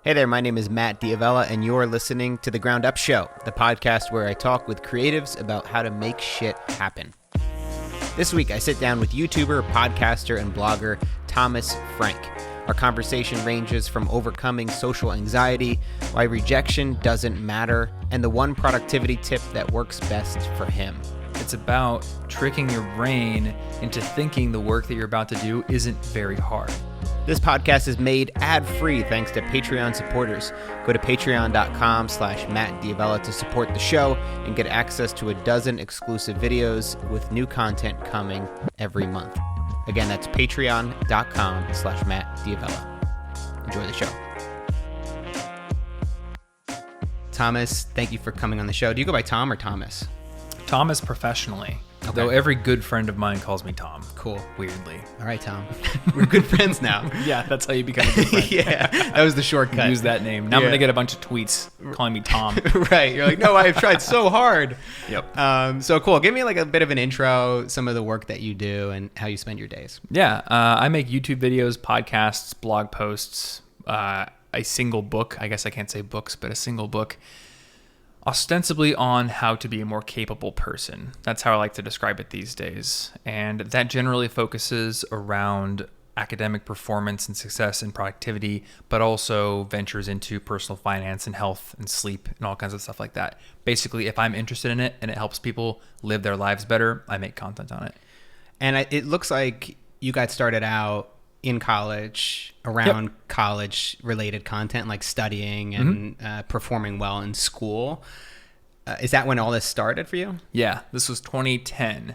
Hey there, my name is Matt Diavella, and you're listening to The Ground Up Show, the podcast where I talk with creatives about how to make shit happen. This week, I sit down with YouTuber, podcaster, and blogger Thomas Frank. Our conversation ranges from overcoming social anxiety, why rejection doesn't matter, and the one productivity tip that works best for him. It's about tricking your brain into thinking the work that you're about to do isn't very hard. This podcast is made ad-free thanks to Patreon supporters. Go to patreon.com/Matt Diavella to support the show and get access to a dozen exclusive videos with new content coming every month. Again, that's patreon.com/Matt Diavella. Enjoy the show. Thomas, thank you for coming on the show. Do you go by Tom or Thomas? Thomas professionally, Okay. though every good friend of mine calls me Tom. Cool. Weirdly. All right, Tom. We're good friends now. Yeah, that's how you become a good friend. Yeah, that was the shortcut. Use that name. Now I'm going to get a bunch of tweets calling me Tom. Right. You're like, no, I've tried so hard. Yep. So cool. Give me like a bit of an intro, some of the work that you do and how you spend your days. Yeah, I make YouTube videos, podcasts, blog posts, a single book. I guess I can't say books, but a single book. Ostensibly on how to be a more capable person. That's how I like to describe it these days. And that generally focuses around academic performance and success and productivity, but also ventures into personal finance and health and sleep and all kinds of stuff like that. Basically, if I'm interested in it and it helps people live their lives better, I make content on it. And it looks like you got started out in college around college related content, like studying and performing well in school. Is that when all this started for you? Yeah, this was 2010.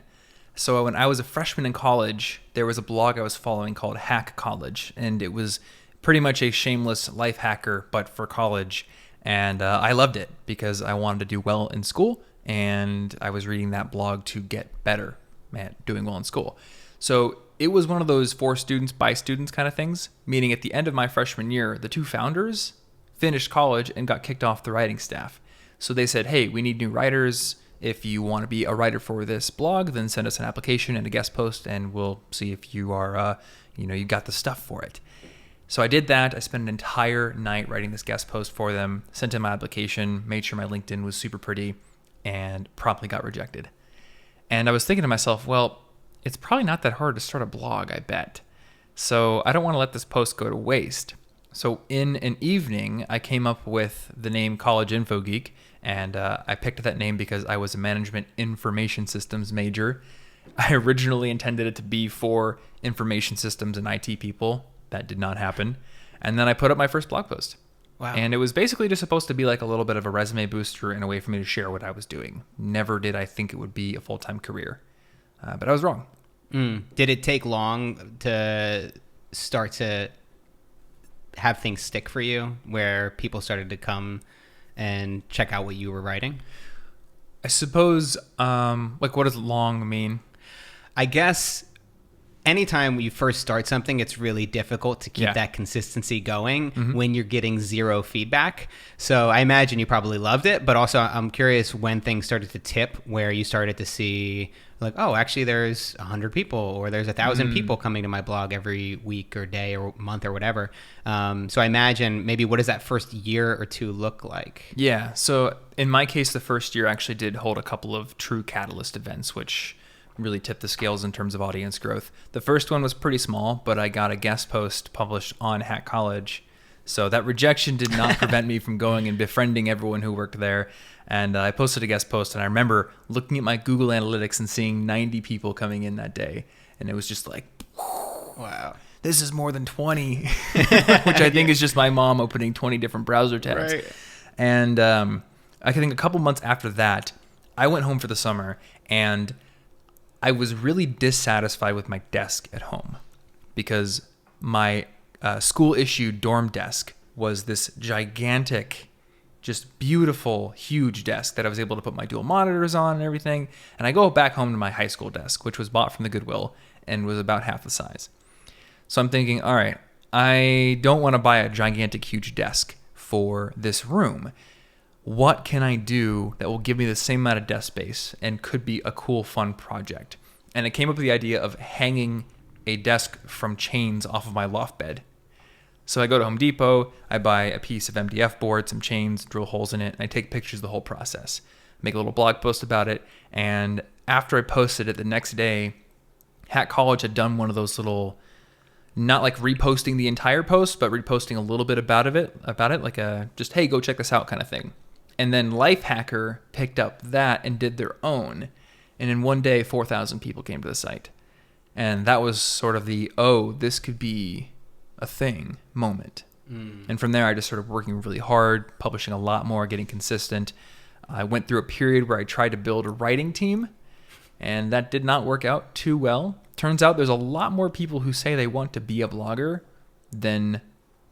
So when I was a freshman in college, there was a blog I was following called Hack College, and it was pretty much a shameless life hacker, but for college. And I loved it because I wanted to do well in school, and I was reading that blog to get better at doing well in school. So it was one of those for students by students kind of things, meaning at the end of my freshman year, the two founders finished college and got kicked off the writing staff. So they said, hey, we need new writers. If you want to be a writer for this blog, then send us an application and a guest post, and we'll see if you are, you got the stuff for it. So I did that. I spent an entire night writing this guest post for them, sent in my application, made sure my LinkedIn was super pretty, and promptly got rejected. And I was thinking to myself, well, it's probably not that hard to start a blog, I bet. So I don't want to let this post go to waste. So in an evening, I came up with the name College Info Geek, and I picked that name because I was a management information systems major. I originally intended it to be for information systems and IT people. That did not happen. And then I put up my first blog post. Wow. And it was basically just supposed to be like a little bit of a resume booster and a way for me to share what I was doing. Never did I think it would be a full-time career. But I was wrong. Did it take long to start to have things stick for you where people started to come and check out what you were writing? I suppose, what does long mean? I guess anytime you first start something, it's really difficult to keep that consistency going when you're getting zero feedback. So I imagine you probably loved it, but also I'm curious when things started to tip where you started to see like, oh, actually there's 100 people or there's 1,000 people coming to my blog every week or day or month or whatever. So I imagine maybe what does that first year or two look like? Yeah. So in my case, the first year actually did hold a couple of true catalyst events, which really tipped the scales in terms of audience growth. The first one was pretty small, but I got a guest post published on Hack College. So that rejection did not prevent me from going and befriending everyone who worked there. And I posted a guest post, and I remember looking at my Google Analytics and seeing 90 people coming in that day. And it was just like, wow, this is more than 20, which I think is just my mom opening 20 different browser tabs. Right. And I think a couple months after that, I went home for the summer, and I was really dissatisfied with my desk at home because my school-issued dorm desk was this gigantic, just beautiful, huge desk that I was able to put my dual monitors on and everything. And I go back home to my high school desk, which was bought from the Goodwill and was about half the size. So I'm thinking, all right, I don't want to buy a gigantic, huge desk for this room. What can I do that will give me the same amount of desk space and could be a cool, fun project? And it came up with the idea of hanging a desk from chains off of my loft bed. So I go to Home Depot, I buy a piece of MDF board, some chains, drill holes in it, and I take pictures of the whole process. Make a little blog post about it, and after I posted it the next day, Hack College had done one of those little, not like reposting the entire post, but reposting a little bit about it, like a just, hey, go check this out kind of thing. And then Lifehacker picked up that and did their own. And in one day, 4,000 people came to the site. And that was sort of the, oh, this could be a thing moment. And from there, I just started working really hard, publishing a lot more, getting consistent. I went through a period where I tried to build a writing team, and that did not work out too well. Turns out there's a lot more people who say they want to be a blogger than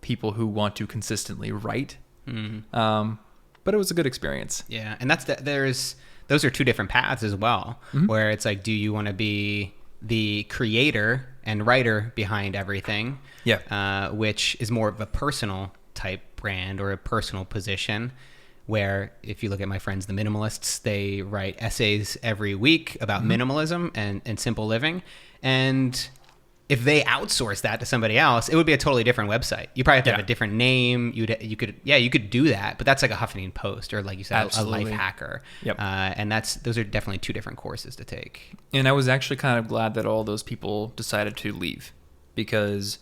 people who want to consistently write. But it was a good experience. Yeah, and those are two different paths as well, where it's like, do you want to be the creator and writer behind everything, which is more of a personal type brand or a personal position, where if you look at my friends, the minimalists, they write essays every week about minimalism and simple living. And if they outsource that to somebody else, it would be a totally different website. You probably have to have a different name. You could do that, but that's like a Huffington Post or, like you said, a Life Hacker. And those are definitely two different courses to take. And I was actually kind of glad that all those people decided to leave, because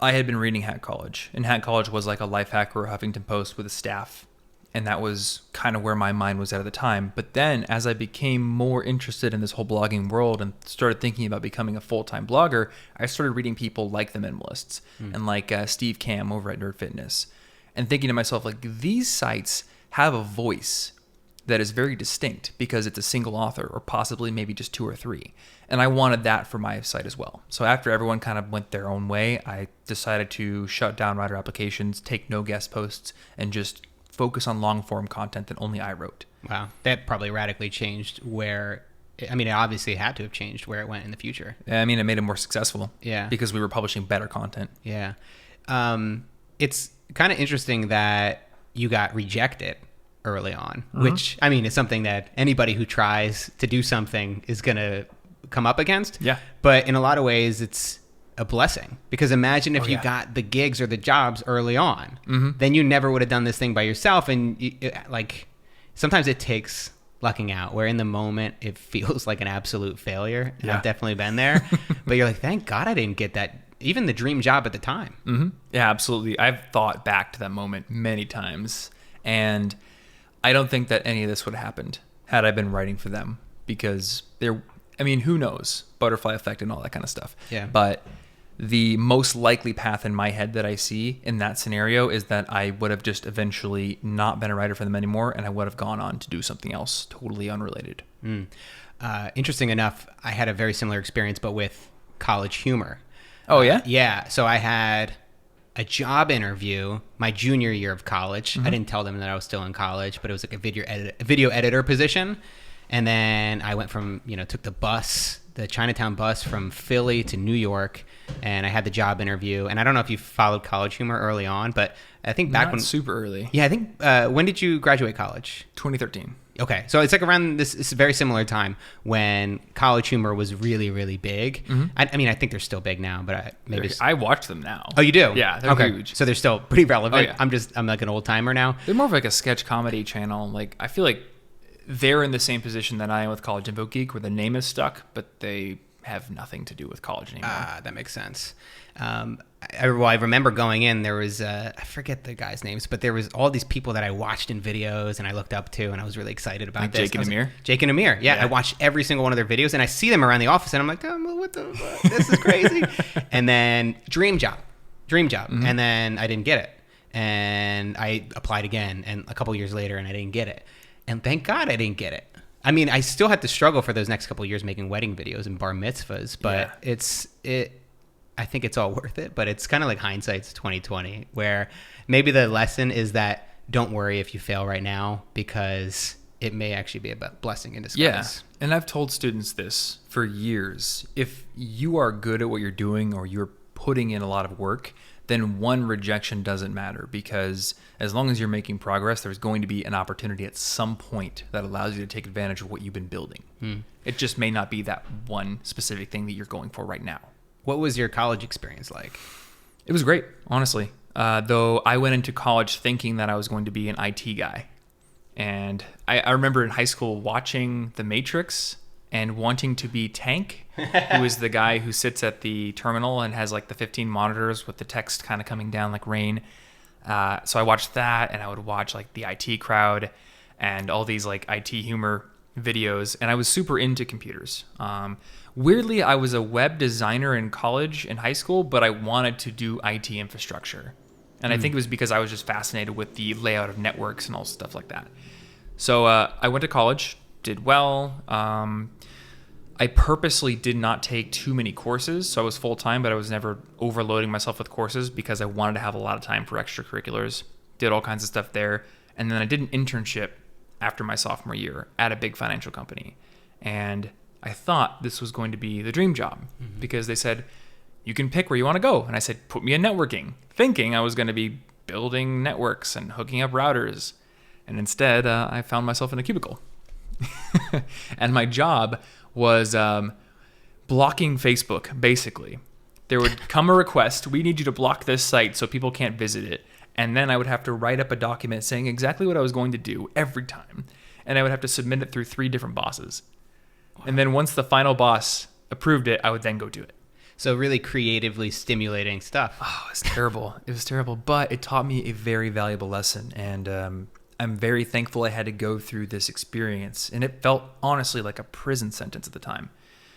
I had been reading Hack College, and Hack College was like a Life Hacker or Huffington Post with a staff. And that was kind of where my mind was at the time. But then as I became more interested in this whole blogging world and started thinking about becoming a full-time blogger, I started reading people like the Minimalists and like Steve Cam over at Nerd Fitness, and thinking to myself, like, these sites have a voice that is very distinct because it's a single author, or possibly maybe just two or three. And I wanted that for my site as well. So after everyone kind of went their own way, I decided to shut down writer applications, take no guest posts, and just focus on long form content that only I wrote. Wow. That probably radically changed it obviously had to have changed where it went in the future. I mean, it made it more successful. Yeah. Because we were publishing better content. Yeah. It's kind of interesting that you got rejected early on, which, I mean, is something that anybody who tries to do something is going to come up against. Yeah. But in a lot of ways, it's a blessing, because imagine if you got the gigs or the jobs early on, then you never would have done this thing by yourself. And sometimes it takes lucking out, where in the moment it feels like an absolute failure. And I've definitely been there, but you're like, thank God I didn't get that, even the dream job at the time. Yeah, absolutely. I've thought back to that moment many times, and I don't think that any of this would have happened had I been writing for them, because who knows, butterfly effect and all that kind of stuff. Yeah. But the most likely path in my head that I see in that scenario is that I would have just eventually not been a writer for them anymore, and I would have gone on to do something else totally unrelated. Interesting enough, I had a very similar experience, but with college humor. Oh, yeah? Yeah. So I had a job interview my junior year of college. I didn't tell them that I was still in college, but it was like a video editor position. And then I went took the Chinatown bus from Philly to New York, and I had the job interview. And I don't know if you followed college humor early on, but I think back Not super early. Yeah, I think, when did you graduate college? 2013. Okay, so it's like around this very similar time when college humor was really, really big. I mean, I think they're still big now, but I watch them now. Oh, you do? Yeah, they're huge. So they're still pretty relevant. Oh, yeah. I'm like an old timer now. They're more of like a sketch comedy channel. Like, I feel like they're in the same position that I am with College Info Geek, where the name is stuck, but they have nothing to do with college anymore. That makes sense. I remember going in, there was, I forget the guys' names, but there was all these people that I watched in videos and I looked up to, and I was really excited about like this. Jake and Amir? Jake and Amir, yeah. I watched every single one of their videos, and I see them around the office, and I'm like, oh, what the fuck? This is crazy. And then Dream Job. And then I didn't get it. And I applied again, and a couple years later, and I didn't get it. And thank God I didn't get it. I mean, I still had to struggle for those next couple of years making wedding videos and bar mitzvahs, but I think it's all worth it. But it's kind of like hindsight's 2020, where maybe the lesson is that don't worry if you fail right now, because it may actually be a blessing in disguise. Yeah, and I've told students this for years. If you are good at what you're doing, or you're putting in a lot of work, then one rejection doesn't matter, because as long as you're making progress, there's going to be an opportunity at some point that allows you to take advantage of what you've been building. It just may not be that one specific thing that you're going for right now. What was your college experience like? It was great, honestly. Though I went into college thinking that I was going to be an IT guy. And I remember in high school watching The Matrix and wanting to be Tank, who is the guy who sits at the terminal and has like the 15 monitors with the text kind of coming down like rain. So I watched that, and I would watch like the IT crowd and all these like IT humor videos, and I was super into computers. Weirdly, I was a web designer in college and high school, but I wanted to do IT infrastructure. And I think it was because I was just fascinated with the layout of networks and all stuff like that. So I went to college, did well. I purposely did not take too many courses. So I was full-time, but I was never overloading myself with courses because I wanted to have a lot of time for extracurriculars. Did all kinds of stuff there. And then I did an internship after my sophomore year at a big financial company. And I thought this was going to be the dream job because they said, you can pick where you want to go. And I said, put me in networking, thinking I was going to be building networks and hooking up routers. And instead, I found myself in a cubicle. And my job was blocking Facebook, basically. There would come a request, we need you to block this site so people can't visit it. And then I would have to write up a document saying exactly what I was going to do every time. And I would have to submit it through 3 different bosses. Wow. And then once the final boss approved it, I would then go do it. So really creatively stimulating stuff. Oh, it was terrible. It was terrible, but it taught me a very valuable lesson. And I'm very thankful I had to go through this experience. And it felt honestly like a prison sentence at the time.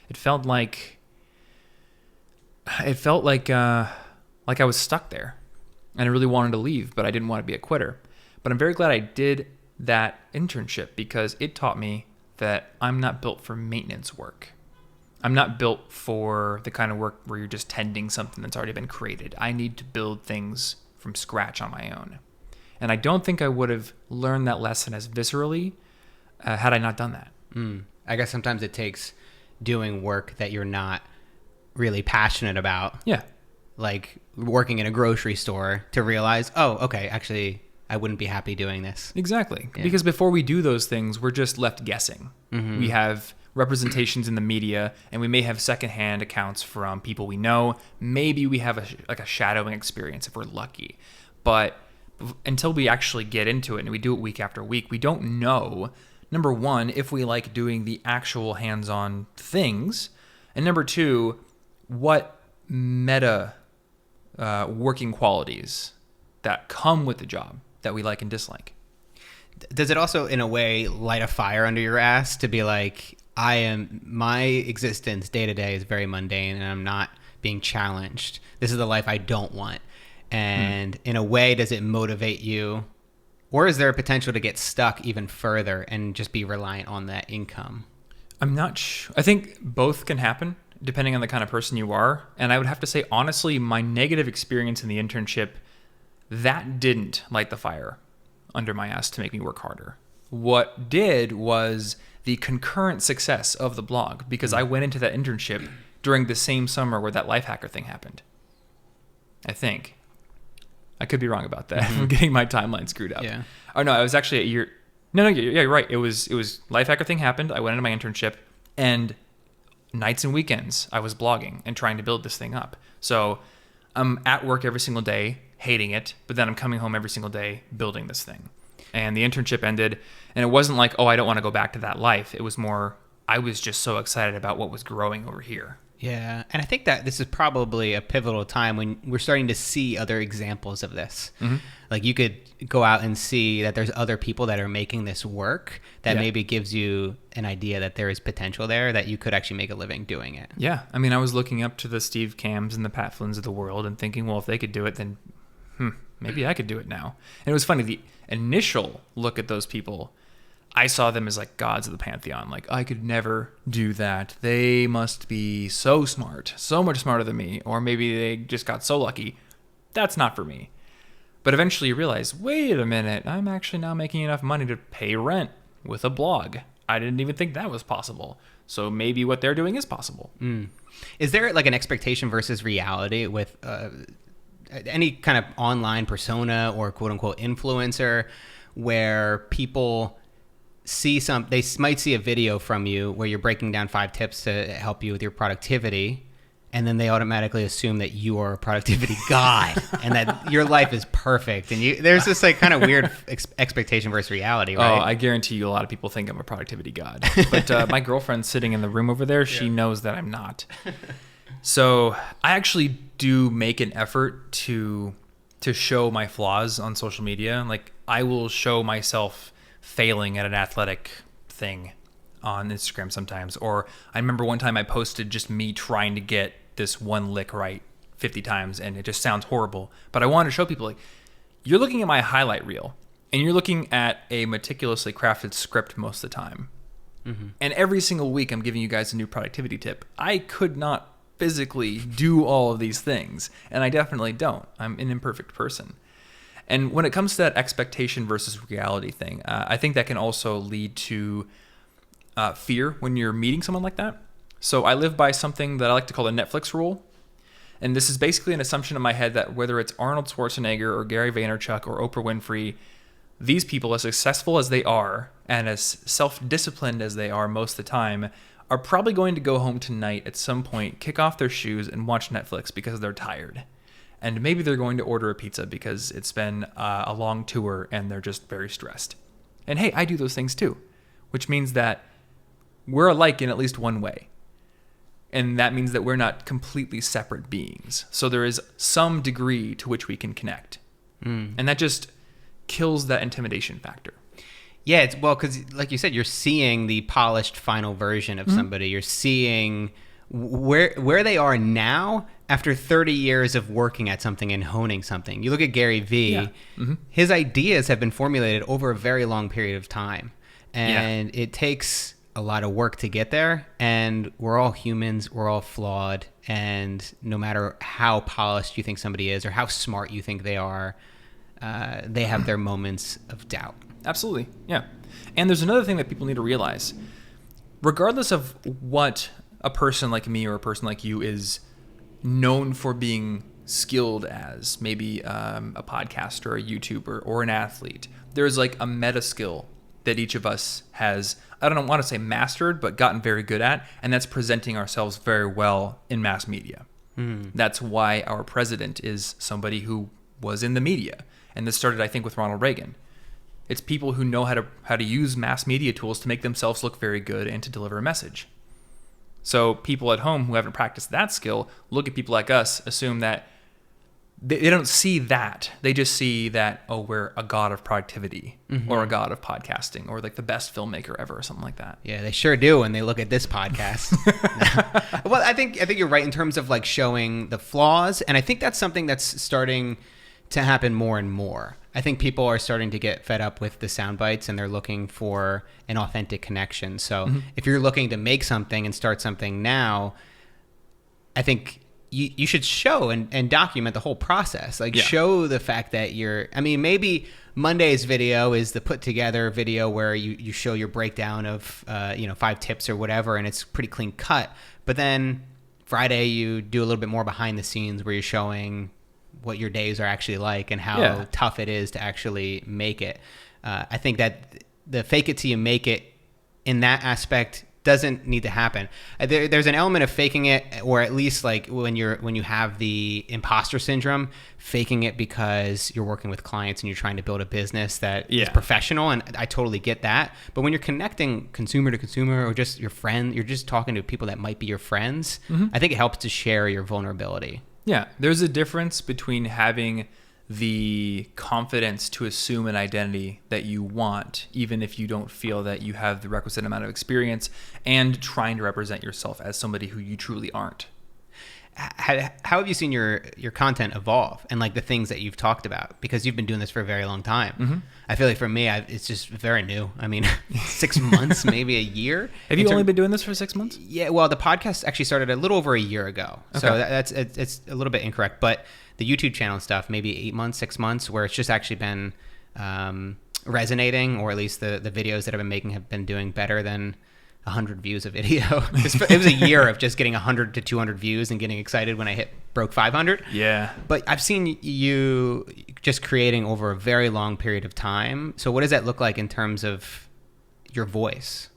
It felt like I was stuck there. And I really wanted to leave, but I didn't want to be a quitter. But I'm very glad I did that internship because it taught me that I'm not built for maintenance work. I'm not built for the kind of work where you're just tending something that's already been created. I need to build things from scratch on my own. And I don't think I would have learned that lesson as viscerally had I not done that. I guess sometimes it takes doing work that you're not really passionate about. Yeah. Like working in a grocery store to realize, oh, okay, actually, I wouldn't be happy doing this. Exactly. Yeah. Because before we do those things, we're just left guessing. Mm-hmm. We have representations in the media, and we may have secondhand accounts from people we know. Maybe we have a shadowing experience if we're lucky. But until we actually get into it and we do it week after week, we don't know, number one, if we like doing the actual hands-on things, and number two, what meta working qualities that come with the job that we like and dislike. Does it also, in a way, light a fire under your ass to be like, my existence day to day is very mundane and I'm not being challenged. This is the life I don't want. And in a way, does it motivate you? Or is there a potential to get stuck even further and just be reliant on that income? I'm not sure. I think both can happen depending on the kind of person you are. And I would have to say, honestly, my negative experience in the internship, that didn't light the fire under my ass to make me work harder. What did was the concurrent success of the blog, because I went into that internship during the same summer where that life hacker thing happened. I think. I could be wrong about that. I'm getting my timeline screwed up. Yeah. Oh no, I was actually a year. No, yeah, you're right. It was life hacker thing happened. I went into my internship, and nights and weekends I was blogging and trying to build this thing up. So I'm at work every single day, hating it, but then I'm coming home every single day building this thing. And the internship ended, and it wasn't like, oh, I don't want to go back to that life. It was more, I was just so excited about what was growing over here. Yeah, and I think that this is probably a pivotal time when we're starting to see other examples of this. Mm-hmm. Like you could go out and see that there's other people that are making this work that maybe gives you an idea that there is potential there, that you could actually make a living doing it. Yeah, I mean, I was looking up to the Steve Cams and the Pat Flynn's of the world and thinking, well, if they could do it, then maybe I could do it now. And it was funny, the initial look at those people, I saw them as like gods of the pantheon. Like, I could never do that. They must be so smart, so much smarter than me. Or maybe they just got so lucky. That's not for me. But eventually you realize, wait a minute, I'm actually now making enough money to pay rent with a blog. I didn't even think that was possible. So maybe what they're doing is possible. Is there like an expectation versus reality with any kind of online persona or quote unquote influencer where people they might see a video from you where you're breaking down 5 tips to help you with your productivity, and then they automatically assume that you are a productivity god and that your life is perfect. And there's this like kind of weird expectation versus reality, right? Oh, I guarantee you a lot of people think I'm a productivity god. But my girlfriend's sitting in the room over there. She knows that I'm not. So I actually do make an effort to show my flaws on social media. Like I will show myself failing at an athletic thing on Instagram sometimes. Or I remember one time I posted just me trying to get this one lick right 50 times and it just sounds horrible. But I wanted to show people, like, you're looking at my highlight reel and you're looking at a meticulously crafted script most of the time. Mm-hmm. And every single week I'm giving you guys a new productivity tip. I could not physically do all of these things, and I definitely don't. I'm an imperfect person. And when it comes to that expectation versus reality thing, I think that can also lead to fear when you're meeting someone like that. So I live by something that I like to call the Netflix rule. And this is basically an assumption in my head that whether it's Arnold Schwarzenegger or Gary Vaynerchuk or Oprah Winfrey, these people, as successful as they are and as self-disciplined as they are most of the time, are probably going to go home tonight at some point, kick off their shoes and watch Netflix because they're tired. And maybe they're going to order a pizza because it's been a long tour and they're just very stressed. And hey, I do those things too, which means that we're alike in at least one way. And that means that we're not completely separate beings. So there is some degree to which we can connect. And that just kills that intimidation factor. Yeah, it's because like you said, you're seeing the polished final version of somebody. You're seeing where they are now after 30 years of working at something and honing something. You look at Gary Vee, his ideas have been formulated over a very long period of time. And it takes a lot of work to get there. And we're all humans, we're all flawed. And no matter how polished you think somebody is or how smart you think they are, they have their moments of doubt. Absolutely. Yeah. And there's another thing that people need to realize. Regardless of what a person like me or a person like you is known for being skilled as, maybe a podcaster, a YouTuber, or an athlete, there's like a meta skill that each of us has, I don't want to say mastered, but gotten very good at, and that's presenting ourselves very well in mass media. That's why our president is somebody who was in the media. And this started, I think, with Ronald Reagan. It's people who know how to use mass media tools to make themselves look very good and to deliver a message. So people at home who haven't practiced that skill look at people like us, assume that they don't see that. They just see that, oh, we're a god of productivity or a god of podcasting or like the best filmmaker ever or something like that. Yeah, they sure do when they look at this podcast. Well, I think you're right in terms of like showing the flaws. And I think that's something that's starting to happen more and more. I think people are starting to get fed up with the sound bites and they're looking for an authentic connection. So if you're looking to make something and start something now, I think you should show and document the whole process. Like show the fact that maybe Monday's video is the put together video where you show your breakdown of 5 tips or whatever, and it's pretty clean cut. But then Friday you do a little bit more behind the scenes where you're showing what your days are actually like and how tough it is to actually make it. I think that the fake it till you make it in that aspect doesn't need to happen. There's an element of faking it, or at least like when you have the imposter syndrome, faking it because you're working with clients and you're trying to build a business that is professional, and I totally get that. But when you're connecting consumer to consumer or just your friend, you're just talking to people that might be your friends, I think it helps to share your vulnerability. Yeah, there's a difference between having the confidence to assume an identity that you want, even if you don't feel that you have the requisite amount of experience, and trying to represent yourself as somebody who you truly aren't. How have you seen your content evolve and like the things that you've talked about? Because you've been doing this for a very long time. I feel like for me, it's just very new. I mean, 6 months, maybe a year. Have you only been doing this for 6 months? Yeah, well, the podcast actually started a little over a year ago. Okay. So it's a little bit incorrect. But the YouTube channel stuff, maybe 8 months, 6 months, where it's just actually been resonating, or at least the videos that I've been making have been doing better than 100 views a video. It was a year of just getting 100 to 200 views and getting excited when I broke 500. Yeah. But I've seen you just creating over a very long period of time. So what does that look like in terms of your voice?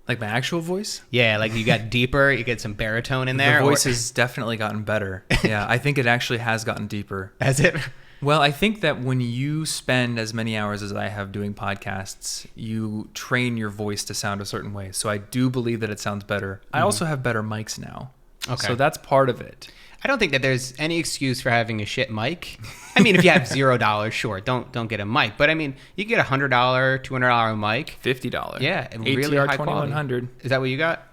Like my actual voice? Yeah, like you got deeper, you get some baritone in there. The voice has definitely gotten better. Yeah, I think it actually has gotten deeper. Has it? Well, I think that when you spend as many hours as I have doing podcasts, you train your voice to sound a certain way. So I do believe that it sounds better. I also have better mics now. Okay. So that's part of it. I don't think that there's any excuse for having a shit mic. I mean, if you have $0, sure, don't get a mic. But I mean, you get $100, $200 mic, $50. Yeah, and really high quality. $2100. Is that what you got?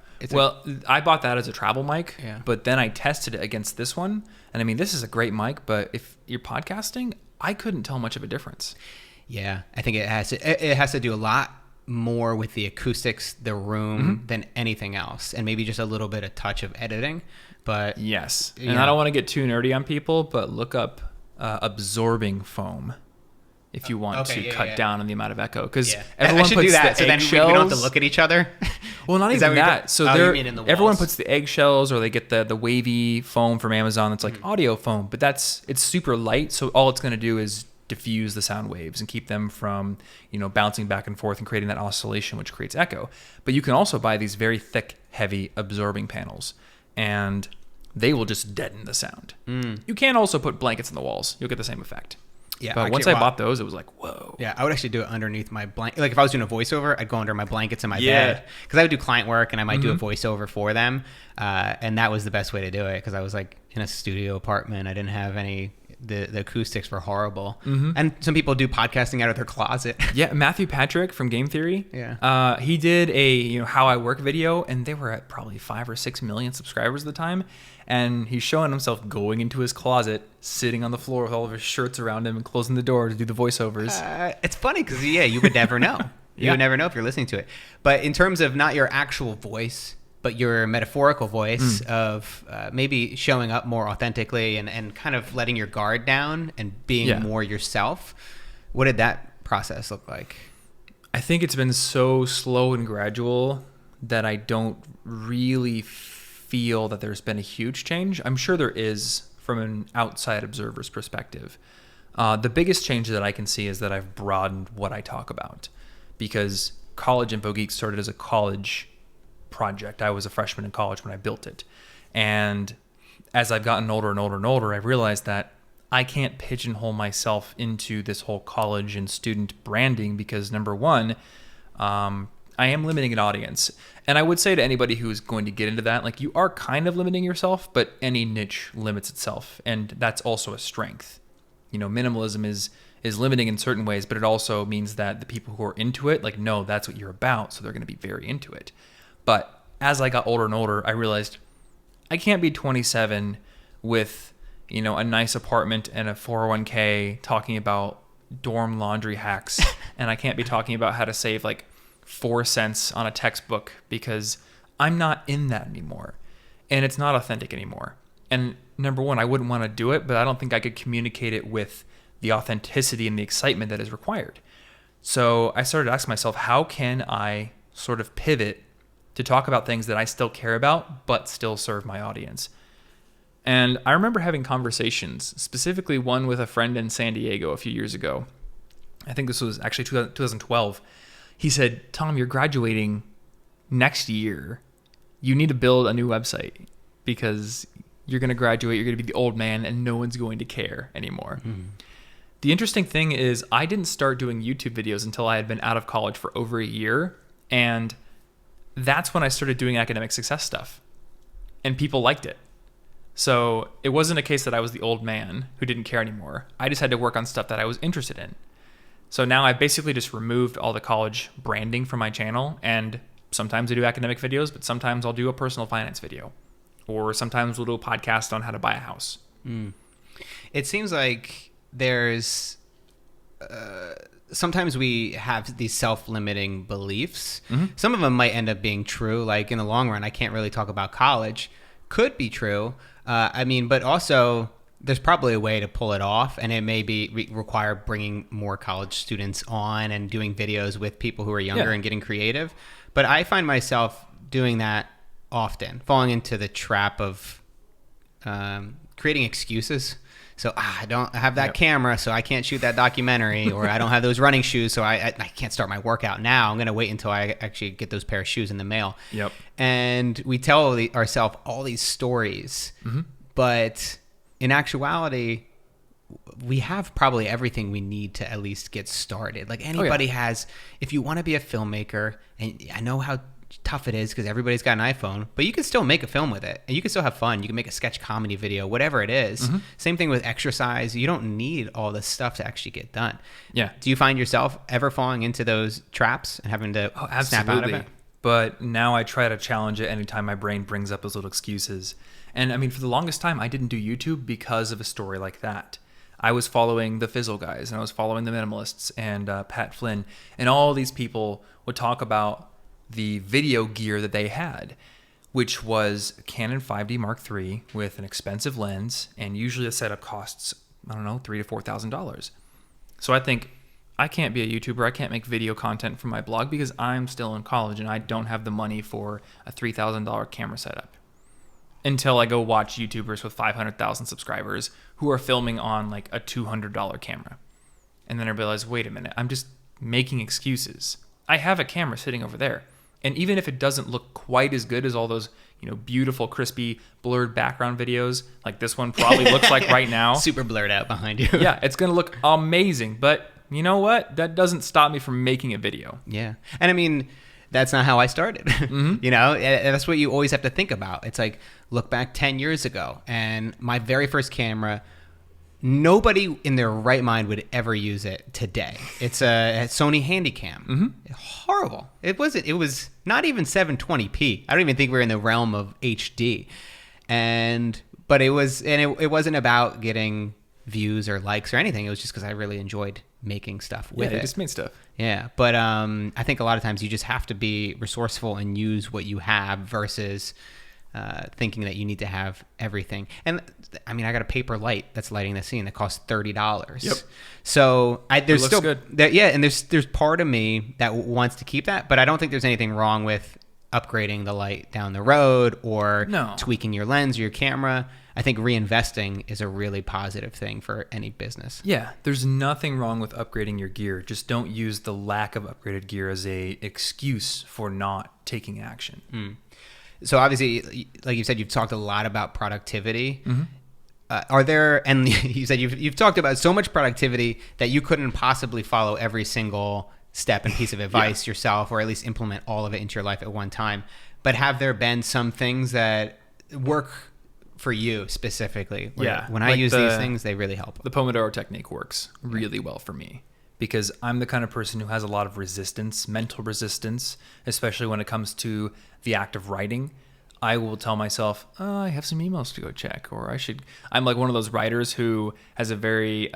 I bought that as a travel mic, but then I tested it against this one, and I mean, this is a great mic. But if you're podcasting, I couldn't tell much of a difference. Yeah, I think it has to do a lot more with the acoustics, the room, than anything else, and maybe just a little bit of touch of editing. But yes, and I don't want to get too nerdy on people, but look up absorbing foam if you want to cut down on the amount of echo, because everyone puts do that, so then we don't have to look at each other. Well, not even that. So everyone puts the eggshells, or they get the wavy foam from Amazon that's like audio foam, but it's super light, so all it's going to do is diffuse the sound waves and keep them from bouncing back and forth and creating that oscillation, which creates echo. But you can also buy these very thick, heavy absorbing panels, and they will just deaden the sound. You can also put blankets in the walls. You'll get the same effect. Yeah, but once I bought those, it was like, whoa. Yeah, I would actually do it underneath my blanket. Like if I was doing a voiceover, I'd go under my blankets in my bed, because I would do client work and I might do a voiceover for them, and that was the best way to do it, because I was like in a studio apartment. I didn't have any. The acoustics were horrible, and some people do podcasting out of their closet. Yeah, Matthew Patrick from Game Theory. Yeah, he did a how I work video, and they were at probably 5 or 6 million subscribers at the time. And he's showing himself going into his closet, sitting on the floor with all of his shirts around him, and closing the door to do the voiceovers. It's funny because you would never know. You would never know if you're listening to it. But in terms of not your actual voice, but your metaphorical voice of maybe showing up more authentically and kind of letting your guard down and being more yourself, what did that process look like? I think it's been so slow and gradual that I don't really feel that there's been a huge change. I'm sure there is from an outside observer's perspective. The biggest change that I can see is that I've broadened what I talk about, because College Info Geek started as a college project. I was a freshman in college when I built it. And as I've gotten older and older and older, I've realized that I can't pigeonhole myself into this whole college and student branding, because number one, I am limiting an audience. And I would say to anybody who's going to get into that, like, you are kind of limiting yourself, but any niche limits itself. And that's also a strength. Minimalism is limiting in certain ways, but it also means that the people who are into it, like, no, that's what you're about. So they're going to be very into it. But as I got older and older, I realized I can't be 27 with, a nice apartment and a 401k talking about dorm laundry hacks. And I can't be talking about how to save like 4 cents on a textbook, because I'm not in that anymore. And it's not authentic anymore. And number one, I wouldn't want to do it, but I don't think I could communicate it with the authenticity and the excitement that is required. So I started asking myself, how can I sort of pivot to talk about things that I still care about, but still serve my audience? And I remember having conversations, specifically one with a friend in San Diego a few years ago. I think this was actually 2012. He said, Tom, you're graduating next year. You need to build a new website, because you're going to graduate, you're going to be the old man, and no one's going to care anymore. The interesting thing is, I didn't start doing YouTube videos until I had been out of college for over a year. And that's when I started doing academic success stuff. And people liked it. So it wasn't a case that I was the old man who didn't care anymore. I just had to work on stuff that I was interested in. So now I basically just removed all the college branding from my channel, and sometimes I do academic videos, but sometimes I'll do a personal finance video, or sometimes we'll do a podcast on how to buy a house. It seems like there's sometimes we have these self-limiting beliefs. Some of them might end up being true. Like in the long run, I can't really talk about college. Could be true. But also there's probably a way to pull it off, and it may be require bringing more college students on and doing videos with people who are younger and getting creative. But I find myself doing that often, falling into the trap of creating excuses. So I don't have that camera, so I can't shoot that documentary, or I don't have those running shoes, so I can't start my workout now. I'm going to wait until I actually get those pair of shoes in the mail. Yep. And we tell ourselves all these stories, but in actuality, we have probably everything we need to at least get started. Like anybody has, if you want to be a filmmaker, and I know how tough it is because everybody's got an iPhone, but you can still make a film with it and you can still have fun. You can make a sketch comedy video, whatever it is. Same thing with exercise. You don't need all this stuff to actually get done. Yeah. Do you find yourself ever falling into those traps and having to snap out of it? But now I try to challenge it anytime my brain brings up those little excuses. And I mean, for the longest time, I didn't do YouTube because of a story like that. I was following the Fizzle guys, and I was following the Minimalists and Pat Flynn, and all these people would talk about the video gear that they had, which was a Canon 5D Mark III with an expensive lens, and usually the setup costs, I don't know, $3,000 to $4,000. So I think I can't be a YouTuber, I can't make video content for my blog because I'm still in college and I don't have the money for a $3,000 camera setup. Until I go watch YouTubers with 500,000 subscribers who are filming on like a $200 camera. And then I realize, wait a minute, I'm just making excuses. I have a camera sitting over there. And even if it doesn't look quite as good as all those, beautiful, crispy, blurred background videos, like this one probably looks like right now. Super blurred out behind you. Yeah, it's going to look amazing. But you know what? That doesn't stop me from making a video. Yeah. And I mean, that's not how I started. That's what you always have to think about. It's like, look back 10 years ago, and my very first camera, nobody in their right mind would ever use it today. It's a Sony Handycam. Horrible. It was not even 720p. I don't even think we're in the realm of HD. But it wasn't about getting views or likes or anything. It was just because I really enjoyed making stuff with it. Yeah, just made stuff. Yeah, but I think a lot of times you just have to be resourceful and use what you have versus thinking that you need to have everything. And I mean, I got a paper light that's lighting the scene that costs $30. Yep. So there's still good. And there's part of me that wants to keep that, but I don't think there's anything wrong with upgrading the light down the road or tweaking your lens or your camera. I think reinvesting is a really positive thing for any business. Yeah, there's nothing wrong with upgrading your gear. Just don't use the lack of upgraded gear as a excuse for not taking action. So obviously, like you said, you've talked a lot about productivity. Are there, and you said you've talked about so much productivity that you couldn't possibly follow every single step and piece of advice yourself, or at least implement all of it into your life at one time. But have there been some things that work for you specifically? When I use these things, they really help. The Pomodoro technique works really well for me because I'm the kind of person who has a lot of resistance, mental resistance, especially when it comes to the act of writing. I will tell myself, I have some emails to go check, or I'm like one of those writers who has a very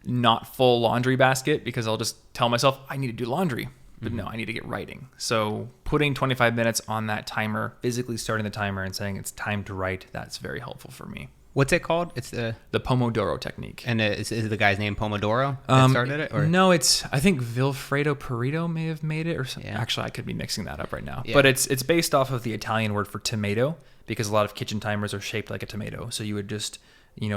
not full laundry basket because I'll just tell myself I need to do laundry, but no, I need to get writing. So putting 25 minutes on that timer, physically starting the timer and saying it's time to write, that's very helpful for me. What's it called? It's the Pomodoro technique. And is the guy's name Pomodoro that started it? Or? No, I think Vilfredo Pareto may have made it, or something. Yeah. Actually, I could be mixing that up right now. Yeah. But it's based off of the Italian word for tomato, because a lot of kitchen timers are shaped like a tomato. So you would just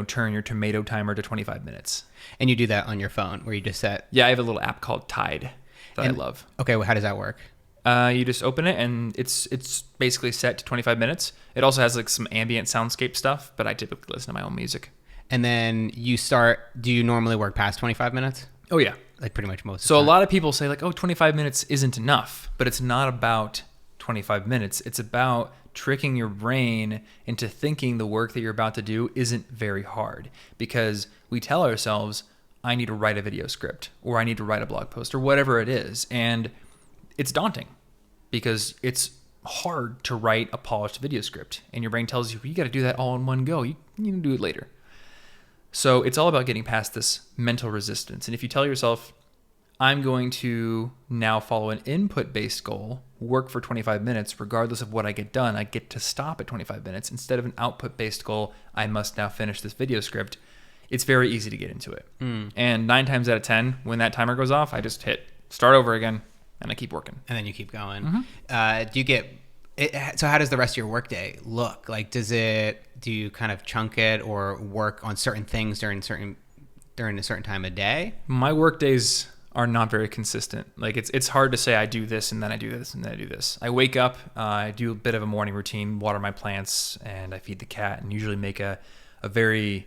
turn your tomato timer to 25 minutes. And you do that on your phone, where you just set. Yeah, I have a little app called Tide that I love. Okay, well, how does that work? You just open it and it's basically set to 25 minutes. It also has like some ambient soundscape stuff, but I typically listen to my own music. And then do you normally work past 25 minutes? Oh yeah. Like pretty much most of the time. So a lot of people say like, 25 minutes isn't enough, but it's not about 25 minutes. It's about tricking your brain into thinking the work that you're about to do isn't very hard, because we tell ourselves, I need to write a video script, or I need to write a blog post, or whatever it is. And it's daunting because it's hard to write a polished video script. And your brain tells you, you got to do that all in one go. You can do it later. So it's all about getting past this mental resistance. And if you tell yourself, I'm going to now follow an input-based goal, work for 25 minutes, regardless of what I get done, I get to stop at 25 minutes. Instead of an output-based goal, I must now finish this video script. It's very easy to get into it. And 9 times out of 10, when that timer goes off, I just hit start over again, and I keep working. And then you keep going. Do you get So how does the rest of your workday look? Like, do you kind of chunk it or work on certain things during a certain time of day? My work days are not very consistent. Like it's hard to say I do this and then I do this and then I do this. I wake up, I do a bit of a morning routine, water my plants, and I feed the cat, and usually make a very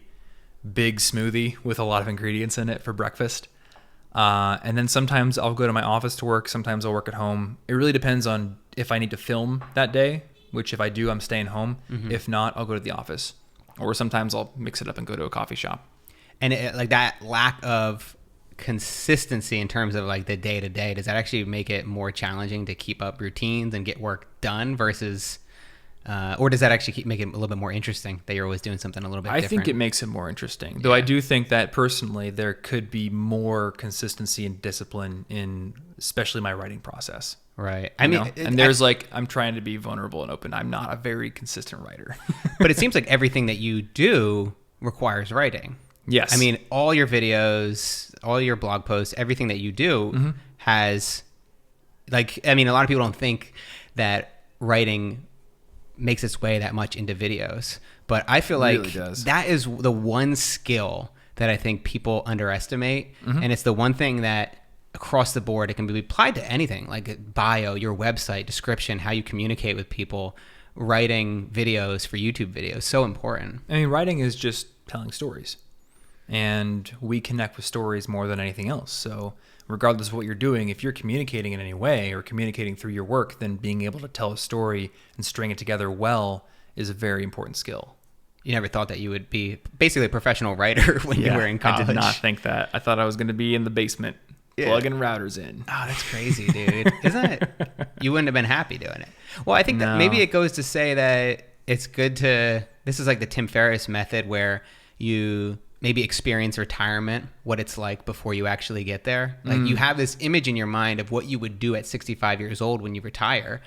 big smoothie with a lot of ingredients in it for breakfast. And then sometimes I'll go to my office to work. Sometimes I'll work at home. It really depends on if I need to film that day, which if I do, I'm staying home. If not, I'll go to the office. Or sometimes I'll mix it up and go to a coffee shop. And like that lack of consistency in terms of like the day to day, does that actually make it more challenging to keep up routines and get work done versus, or does that actually make it a little bit more interesting that you're always doing something a little bit different? I think it makes it more interesting. Though I do think that personally there could be more consistency and discipline in especially my writing process. Right. And there's I'm trying to be vulnerable and open. I'm not a very consistent writer. But it seems like everything that you do requires writing. Yes. I mean, all your videos, all your blog posts, everything that you do has, a lot of people don't think that writing makes its way that much into videos. But I feel like that is the one skill that I think people underestimate. And it's the one thing that across the board, it can be applied to anything, like bio, your website, description, how you communicate with people, writing videos for YouTube videos. So important. I mean, writing is just telling stories. And we connect with stories more than anything else. So regardless of what you're doing, if you're communicating in any way or communicating through your work, then being able to tell a story and string it together well is a very important skill. You never thought that you would be basically a professional writer when you were in college? I did not think that. I thought I was going to be in the basement plugging routers in. Oh, that's crazy, dude. Isn't it? You wouldn't have been happy doing it. Well, I think that maybe it goes to say that it's good to, this is like the Tim Ferriss method where you maybe experience retirement, what it's like before you actually get there. Like you have this image in your mind of what you would do at 65 years old when you retire,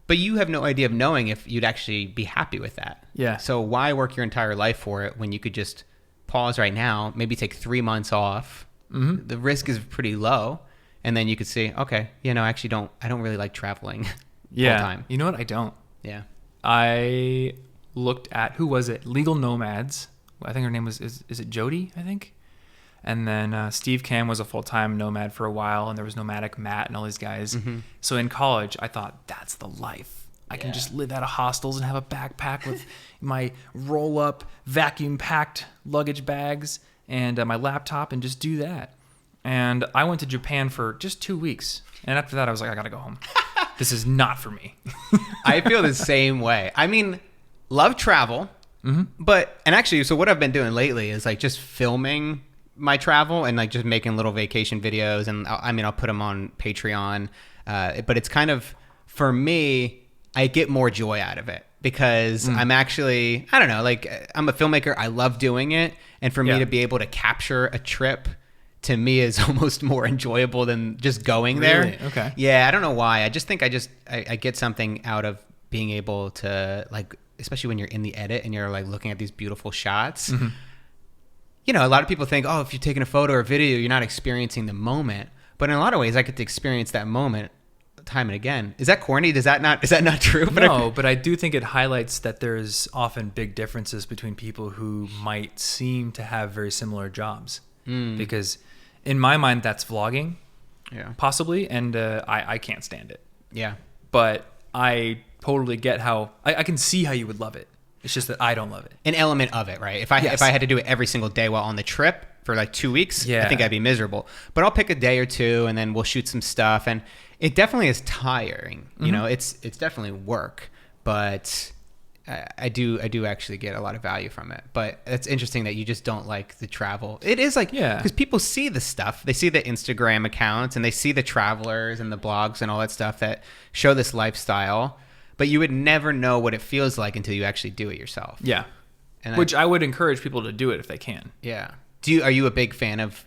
but you have no idea of knowing if you'd actually be happy with that. Yeah. So why work your entire life for it when you could just pause right now, maybe take 3 months off. The risk is pretty low. And then you could say, okay, I don't really like traveling full time. You know what? I don't. Yeah. I looked at, who was it? Legal Nomads. I think her name was, is it Jody, I think? And then Steve Cam was a full-time nomad for a while, and there was Nomadic Matt and all these guys. So in college, I thought, that's the life. I can just live out of hostels and have a backpack with my roll-up, vacuum-packed luggage bags and my laptop and just do that. And I went to Japan for just 2 weeks. And after that, I was like, I got to go home. This is not for me. I feel the same way. I mean, love travel. But, and actually, so what I've been doing lately is like just filming my travel and like just making little vacation videos. And I'll put them on Patreon. But it's kind of, for me, I get more joy out of it because I'm actually, I don't know, like I'm a filmmaker. I love doing it. And for me to be able to capture a trip to me is almost more enjoyable than just going there. Really? Okay. Yeah. I don't know why. I just think I get something out of being able to like, especially when you're in the edit and you're like looking at these beautiful shots. A lot of people think, oh, if you're taking a photo or video, you're not experiencing the moment. But in a lot of ways, I get to experience that moment time and again. Is that corny? Is that not true? But I do think it highlights that there's often big differences between people who might seem to have very similar jobs. Because in my mind, that's vlogging, possibly, and I can't stand it. Yeah. But I totally get how I can see how you would love it. It's just that I don't love it. An element of it, right? If I had to do it every single day while on the trip for like 2 weeks, I think I'd be miserable. But I'll pick a day or two and then we'll shoot some stuff. And it definitely is tiring. It's definitely work, but I do actually get a lot of value from it. But it's interesting that you just don't like the travel. It is like, because people see the stuff. They see the Instagram accounts and they see the travelers and the blogs and all that stuff that show this lifestyle. But you would never know what it feels like until you actually do it yourself. Yeah. Which I would encourage people to do it if they can. Yeah. Are you a big fan of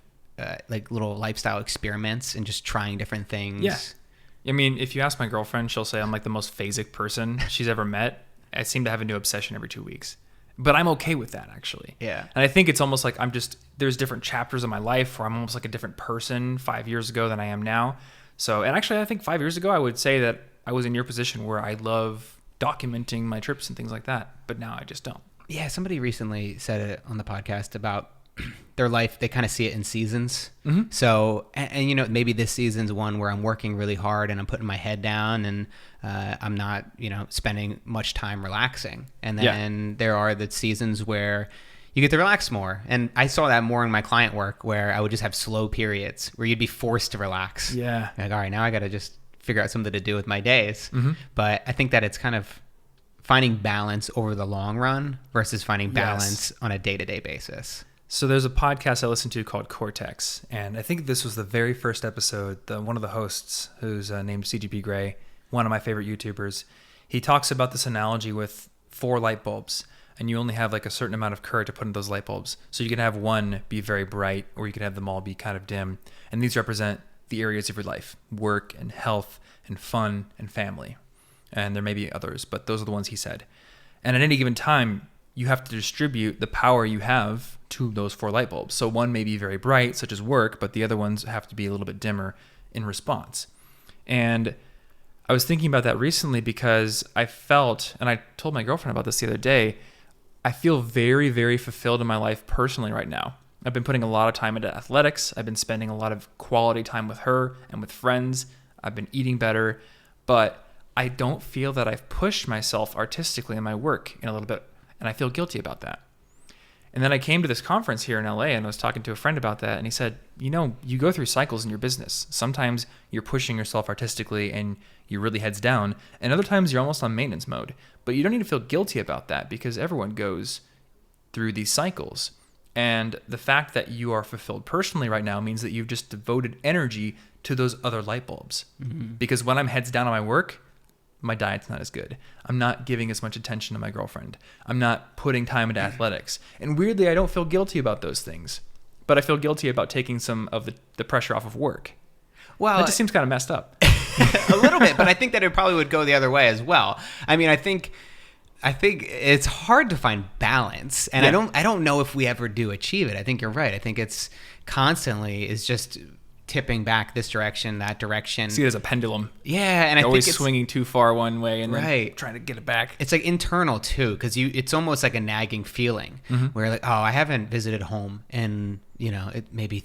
like little lifestyle experiments and just trying different things? Yeah. I mean, if you ask my girlfriend, she'll say I'm like the most phasic person she's ever met. I seem to have a new obsession every 2 weeks. But I'm okay with that, actually. Yeah. And I think it's almost like there's different chapters of my life where I'm almost like a different person 5 years ago than I am now. So, and actually, I think 5 years ago, I would say that I was in your position where I love documenting my trips and things like that, but now I just don't. Yeah, somebody recently said it on the podcast about their life. They kind of see it in seasons. Mm-hmm. So, and you know, maybe this season's one where I'm working really hard and I'm putting my head down and I'm not, you know, spending much time relaxing. And then there are the seasons where you get to relax more. And I saw that more in my client work, where I would just have slow periods where you'd be forced to relax. Yeah. Like, all right, now I got to just figure out something to do with my days. Mm-hmm. But I think that it's kind of finding balance over the long run versus finding balance on a day-to-day basis. So there's a podcast I listened to called Cortex, and I think this was the very first episode. One of the hosts, who's named CGP Grey, one of my favorite YouTubers, he talks about this analogy with 4 light bulbs, and you only have like a certain amount of current to put in those light bulbs. So you can have one be very bright, or you can have them all be kind of dim, and these represent the areas of your life: work and health and fun and family. And there may be others, but those are the ones he said. And at any given time, you have to distribute the power you have to those 4 light bulbs. So one may be very bright, such as work, but the other ones have to be a little bit dimmer in response. And I was thinking about that recently because I felt, and I told my girlfriend about this the other day, I feel very, very fulfilled in my life personally right now. I've been putting a lot of time into athletics. I've been spending a lot of quality time with her and with friends. I've been eating better, but I don't feel that I've pushed myself artistically in my work in a little bit, and I feel guilty about that. And then I came to this conference here in LA, and I was talking to a friend about that, and he said, you know, you go through cycles in your business. Sometimes you're pushing yourself artistically and you're really heads down, and other times you're almost on maintenance mode. But you don't need to feel guilty about that, because everyone goes through these cycles. And the fact that you are fulfilled personally right now means that you've just devoted energy to those other light bulbs. Mm-hmm. Because when I'm heads down on my work, my diet's not as good. I'm not giving as much attention to my girlfriend. I'm not putting time into athletics. And weirdly, I don't feel guilty about those things. But I feel guilty about taking some of the pressure off of work. Well, that just seems kind of messed up. A little bit, but I think that it probably would go the other way as well. I mean, I think it's hard to find balance, and I don't know if we ever do achieve it. I think you're right. I think it's constantly is just tipping back this direction, that direction. See it as a pendulum. Yeah, and I think always swinging too far one way and then trying to get it back. It's like internal too, because it's almost like a nagging feeling where like, oh, I haven't visited home in it maybe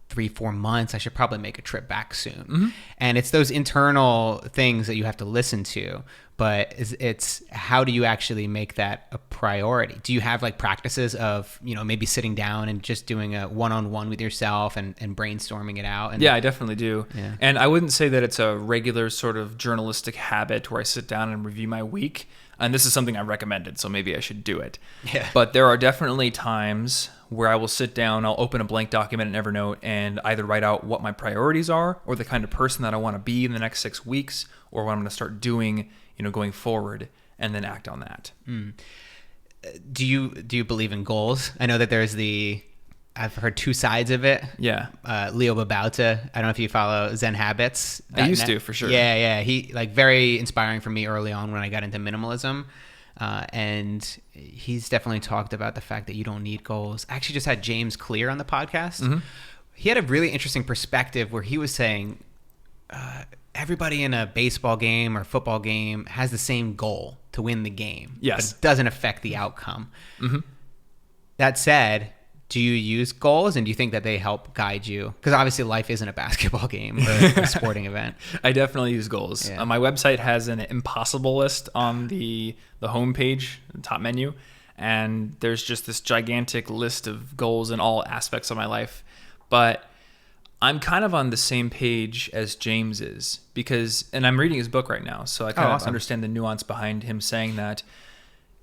3-4 months. I should probably make a trip back soon. And it's those internal things that you have to listen to. But it's how do you actually make that a priority? Do you have like practices of, maybe sitting down and just doing a one-on-one with yourself and brainstorming it out? And, yeah, I definitely do. Yeah. And I wouldn't say that it's a regular sort of journalistic habit where I sit down and review my week. And this is something I recommended, so maybe I should do it. Yeah. But there are definitely times where I will sit down, I'll open a blank document in Evernote and either write out what my priorities are or the kind of person that I want to be in the next 6 weeks or what I'm going to start doing going forward, and then act on that. Do you believe in goals? I know that there's I've heard 2 sides of it. Yeah. Leo Babauta, I don't know if you follow Zen Habits. I used to, for sure. Yeah. He very inspiring for me early on when I got into minimalism. And he's definitely talked about the fact that you don't need goals. I actually just had James Clear on the podcast. He had a really interesting perspective where he was saying, everybody in a baseball game or football game has the same goal to win the game. Yes. But it doesn't affect the outcome. That said, do you use goals, and do you think that they help guide you? Because obviously life isn't a basketball game or a sporting event. I definitely use goals. Yeah. My website has an impossible list on the homepage, the top menu. And there's just this gigantic list of goals in all aspects of my life. But I'm kind of on the same page as James is and I'm reading his book right now, so I kind of understand the nuance behind him saying that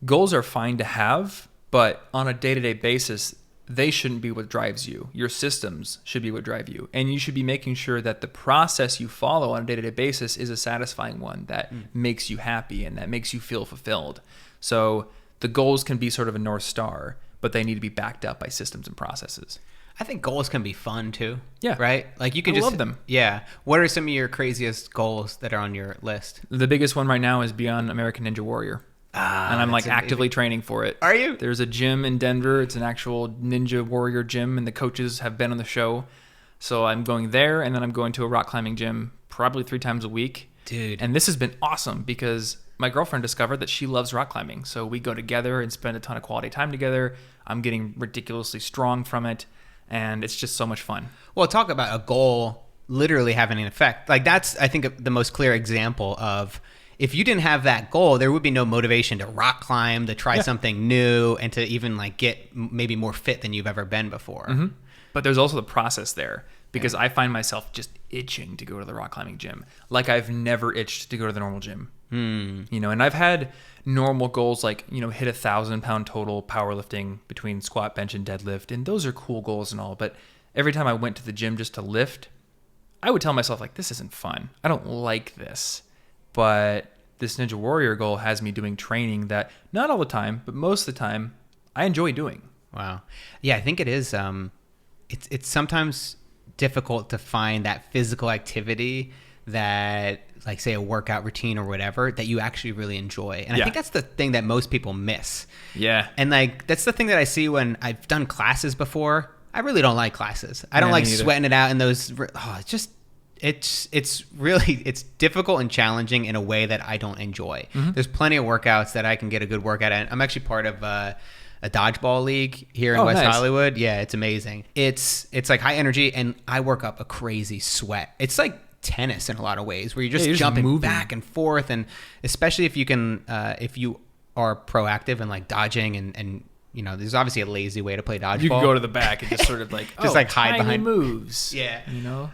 goals are fine to have, but on a day-to-day basis, they shouldn't be what drives you. Your systems should be what drive you, and you should be making sure that the process you follow on a day-to-day basis is a satisfying one that makes you happy and that makes you feel fulfilled. So the goals can be sort of a North Star, but they need to be backed up by systems and processes. I think goals can be fun too. Yeah. Right? Like you can love them. Yeah. What are some of your craziest goals that are on your list? The biggest one right now is be on American Ninja Warrior. And I'm like actively training for it. Are you? There's a gym in Denver. It's an actual Ninja Warrior gym, and the coaches have been on the show. So I'm going there, and then I'm going to a rock climbing gym probably 3 times a week. Dude. And this has been awesome because my girlfriend discovered that she loves rock climbing. So we go together and spend a ton of quality time together. I'm getting ridiculously strong from it. And it's just so much fun. Well, talk about a goal literally having an effect. Like that's, I think, the most clear example of if you didn't have that goal, there would be no motivation to rock climb, to try something new, and to even like get maybe more fit than you've ever been before. Mm-hmm. But there's also the process there because I find myself just itching to go to the rock climbing gym. Like I've never itched to go to the normal gym. You know, and I've had normal goals like, you know, hit 1,000-pound total powerlifting between squat, bench, and deadlift. And those are cool goals and all. But every time I went to the gym just to lift, I would tell myself like, this isn't fun. I don't like this. But this Ninja Warrior goal has me doing training that not all the time, but most of the time I enjoy doing. Wow. Yeah, I think it is. It's sometimes difficult to find that physical activity that, like, say, a workout routine or whatever that you actually really enjoy. And I think that's the thing that most people miss. Yeah. And like that's the thing that I see when I've done classes before. I really don't like classes. I don't like sweating it out in those. It's really difficult and challenging in a way that I don't enjoy. There's plenty of workouts that I can get a good workout at. I'm actually part of a dodgeball league here in West Hollywood. Yeah, it's amazing. It's like high energy, and I work up a crazy sweat. It's like tennis in a lot of ways, where you're just jumping back and forth, and especially if you can, if you are proactive and like dodging and you know, there's obviously a lazy way to play dodgeball. You can go to the back and just sort of like, just like hide behind moves. Yeah. You know?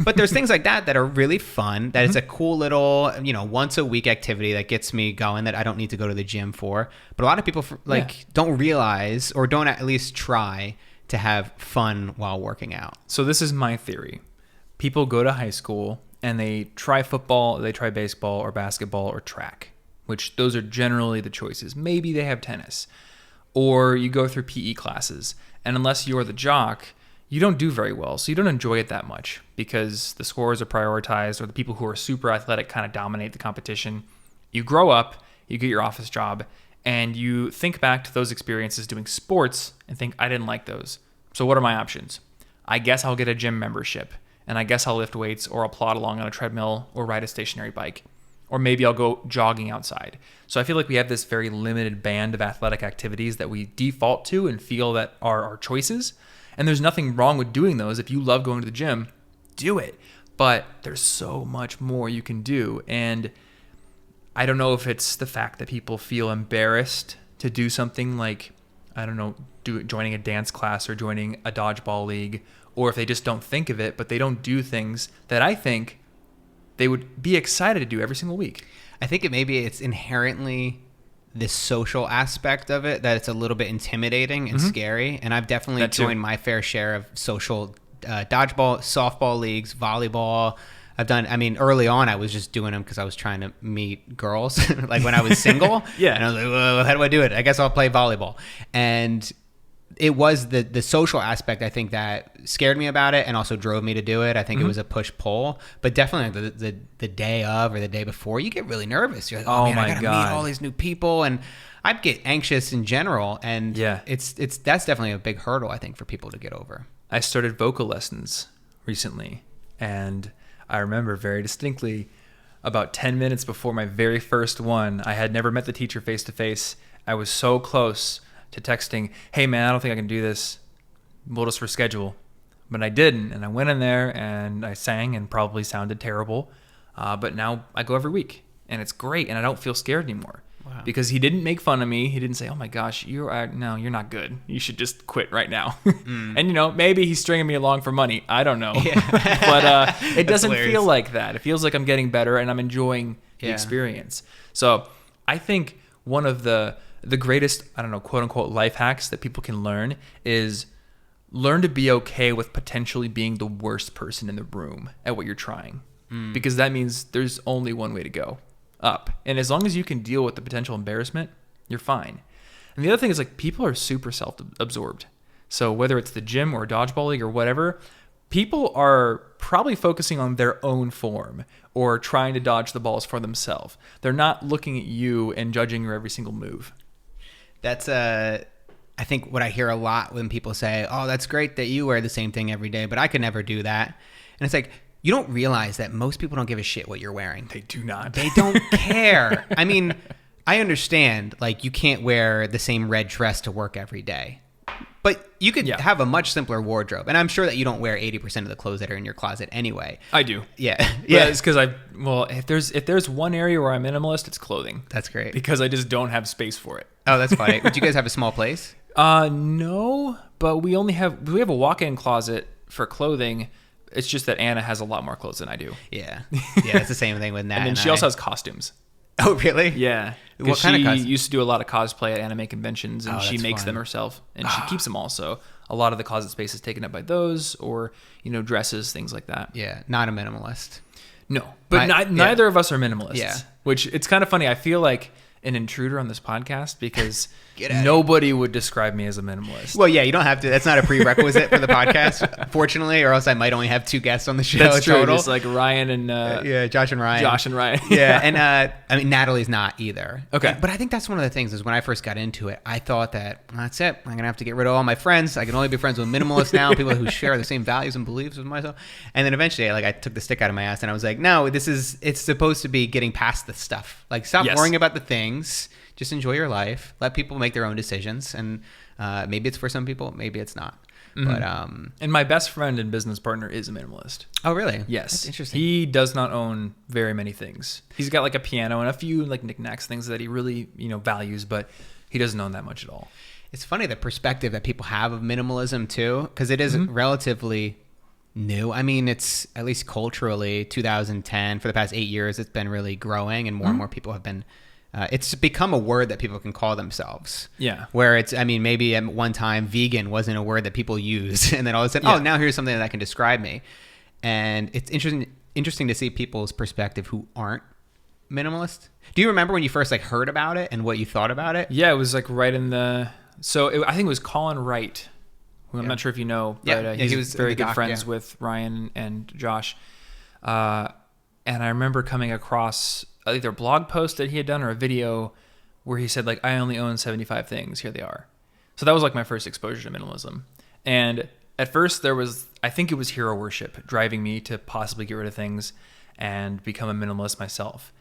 But there's things like that are really fun, that it's a cool little, you know, once a week activity that gets me going that I don't need to go to the gym for. But a lot of people don't realize or don't at least try to have fun while working out. So this is my theory. People go to high school and they try football, they try baseball or basketball or track, which those are generally the choices. Maybe they have tennis. Or you go through PE classes, and unless you're the jock, you don't do very well. So you don't enjoy it that much because the scores are prioritized, or the people who are super athletic kind of dominate the competition. You grow up, you get your office job, and you think back to those experiences doing sports and think, I didn't like those. So what are my options? I guess I'll get a gym membership, and I guess I'll lift weights, or I'll plod along on a treadmill or ride a stationary bike. Or maybe I'll go jogging outside. So I feel like we have this very limited band of athletic activities that we default to and feel that are our choices. And there's nothing wrong with doing those. If you love going to the gym, do it. But there's so much more you can do. And I don't know if it's the fact that people feel embarrassed to do something like, I don't know, joining a dance class or joining a dodgeball league, or if they just don't think of it, but they don't do things that I think they would be excited to do every single week. I think it's inherently this social aspect of it that it's a little bit intimidating and scary. And I've definitely joined my fair share of social dodgeball, softball leagues, volleyball. Early on, I was just doing them because I was trying to meet girls, like when I was single. Yeah. And I was like, well, how do I do it? I guess I'll play volleyball. And it was the social aspect, I think, that scared me about it and also drove me to do it. I think it was a push-pull. But definitely the day of or the day before, you get really nervous. You're like, oh man, I got to meet all these new people. And I'd get anxious in general. And that's definitely a big hurdle, I think, for people to get over. I started vocal lessons recently. And I remember very distinctly about 10 minutes before my very first one, I had never met the teacher face-to-face. I was so close to texting, hey man, I don't think I can do this. We'll just reschedule. But I didn't. And I went in there and I sang and probably sounded terrible. But now I go every week and it's great. And I don't feel scared anymore. Wow. Because he didn't make fun of me. He didn't say, oh my gosh, you're not good. You should just quit right now. And maybe he's stringing me along for money. I don't know. Yeah. But it doesn't feel like that. It feels like I'm getting better and I'm enjoying the experience. So I think one of the greatest, I don't know, quote unquote life hacks that people can learn is learn to be okay with potentially being the worst person in the room at what you're trying. Because that means there's only one way to go, up. And as long as you can deal with the potential embarrassment, you're fine. And the other thing is, like, people are super self-absorbed. So whether it's the gym or dodgeball league or whatever, people are probably focusing on their own form or trying to dodge the balls for themselves. They're not looking at you and judging your every single move. That's I think what I hear a lot when people say, oh, that's great that you wear the same thing every day, but I could never do that. And it's like, you don't realize that most people don't give a shit what you're wearing. They do not. They don't care. I mean, I understand, like, you can't wear the same red dress to work every day. But you could have a much simpler wardrobe. And I'm sure that you don't wear 80% of the clothes that are in your closet anyway. I do. Yeah. Yeah. It's because if there's one area where I'm minimalist, it's clothing. That's great. Because I just don't have space for it. Oh, that's funny. Do you guys have a small place? No, but we have a walk-in closet for clothing. It's just that Anna has a lot more clothes than I do. Yeah. Yeah, it's the same thing with Nat. And then she also has costumes. Oh, really? Yeah. What kind of costumes? She used to do a lot of cosplay at anime conventions, and she makes them herself, and she keeps them all. So a lot of the closet space is taken up by those, or dresses, things like that. Yeah, not a minimalist. No, but neither of us are minimalists. Yeah. Which it's kind of funny. I feel like an intruder on this podcast because nobody would describe me as a minimalist. Well, yeah, you don't have to. That's not a prerequisite for the podcast, fortunately, or else I might only have 2 guests on the show. That's true. Total. Just like Ryan and Josh and Ryan. Yeah, and I mean Natalie's not either. Okay, but I think that's one of the things is when I first got into it, I thought that that's it. I'm gonna have to get rid of all my friends. I can only be friends with minimalists now, people who share the same values and beliefs with myself. And then eventually, like I took the stick out of my ass and I was like, no, it's supposed to be getting past the stuff. Like stop worrying about the things. Just enjoy your life. Let people make their own decisions, and maybe it's for some people, maybe it's not. Mm-hmm. But and my best friend and business partner is a minimalist. Oh, really? Yes. That's interesting. He does not own very many things. He's got like a piano and a few like knickknacks, things that he really values, but he doesn't own that much at all. It's funny the perspective that people have of minimalism too, because it is relatively new. I mean, it's at least culturally 2010 for the past 8 years. It's been really growing, and more people have been. It's become a word that people can call themselves. Yeah. Where it's, I mean, maybe at one time vegan wasn't a word that people used, and then all of a sudden, oh, now here's something that can describe me. And it's interesting to see people's perspective who aren't minimalist. Do you remember when you first heard about it and what you thought about it? Yeah, it was like right in the. I think it was Colin Wright, who I'm not sure if you know, but he was very good friends with Ryan and Josh. And I remember coming across either a blog post that he had done or a video where he said, like, I only own 75 things. Here they are. So that was like my first exposure to minimalism. And at first I think it was hero worship driving me to possibly get rid of things and become a minimalist myself.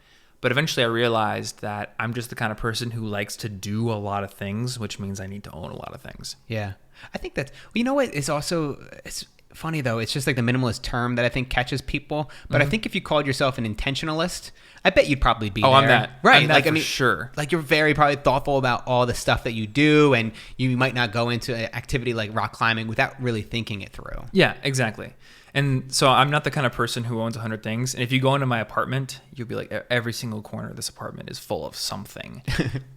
But eventually I realized that I'm just the kind of person who likes to do a lot of things, which means I need to own a lot of things. Yeah. I think that's, you know what is also, it's funny though, it's just like the minimalist term that I think catches people. But I think if you called yourself an intentionalist, I bet you'd probably be there. I'm that. Right. I'm that for sure. Like you're very probably thoughtful about all the stuff that you do, and you might not go into an activity like rock climbing without really thinking it through. Yeah, exactly. And so I'm not the kind of person who owns 100 things. And if you go into my apartment, you'll be like, every single corner of this apartment is full of something.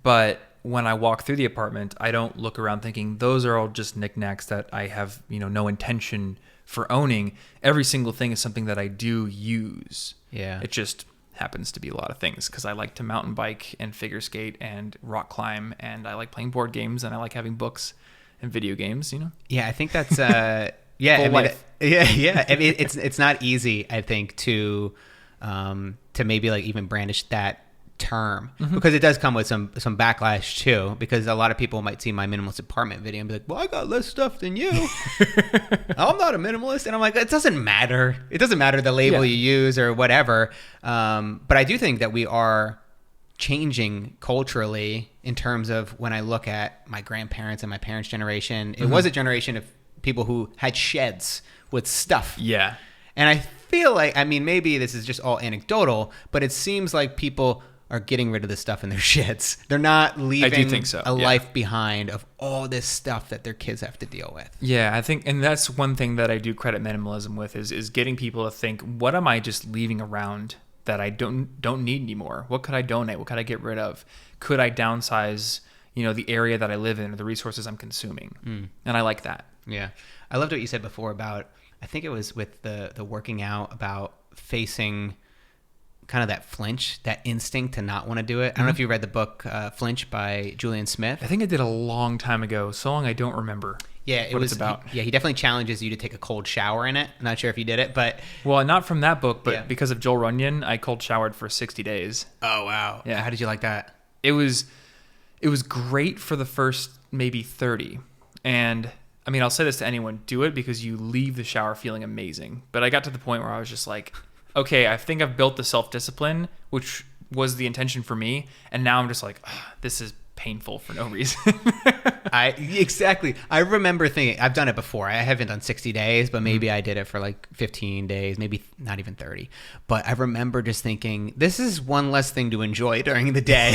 But when I walk through the apartment, I don't look around thinking those are all just knickknacks that I have, no intention for owning. Every single thing is something that I do use. Yeah. It just happens to be a lot of things because I like to mountain bike and figure skate and rock climb, and I like playing board games, and I like having books and video games, Yeah, I think that's yeah, full life. Yeah. I mean, it's not easy, I think, to maybe even brandish that term, because it does come with some backlash too, because a lot of people might see my minimalist apartment video and be like, well, I got less stuff than you. I'm not a minimalist. And I'm like, it doesn't matter. It doesn't matter the label you use or whatever. But I do think that we are changing culturally in terms of when I look at my grandparents and my parents' generation. It was a generation of people who had sheds with stuff. Yeah. And I feel like, I mean, maybe this is just all anecdotal, but it seems like people are getting rid of the stuff in their sheds. They're not leaving life behind of all this stuff that their kids have to deal with. Yeah, I think, and that's one thing that I do credit minimalism with is getting people to think, what am I just leaving around that I don't need anymore? What could I donate? What could I get rid of? Could I downsize, the area that I live in or the resources I'm consuming? And I like that. Yeah. I loved what you said before about, I think it was with the working out, about facing kind of that flinch, that instinct to not want to do it. I don't know if you read the book Flinch by Julian Smith. I think I did a long time ago. So long I don't remember. Yeah, it was about. He definitely challenges you to take a cold shower in it. I'm not sure if you did it, but well, not from that book, but because of Joel Runyon, I cold showered for 60 days. Oh wow! Yeah, how did you like that? It was great for the first maybe 30, and I mean, I'll say this to anyone, do it because you leave the shower feeling amazing. But I got to the point where I was just like, okay, I think I've built the self-discipline, which was the intention for me. And now I'm just like, this is painful for no reason. Exactly. I remember thinking, I've done it before. I haven't done 60 days, but maybe I did it for like 15 days, maybe not even 30. But I remember just thinking, this is one less thing to enjoy during the day.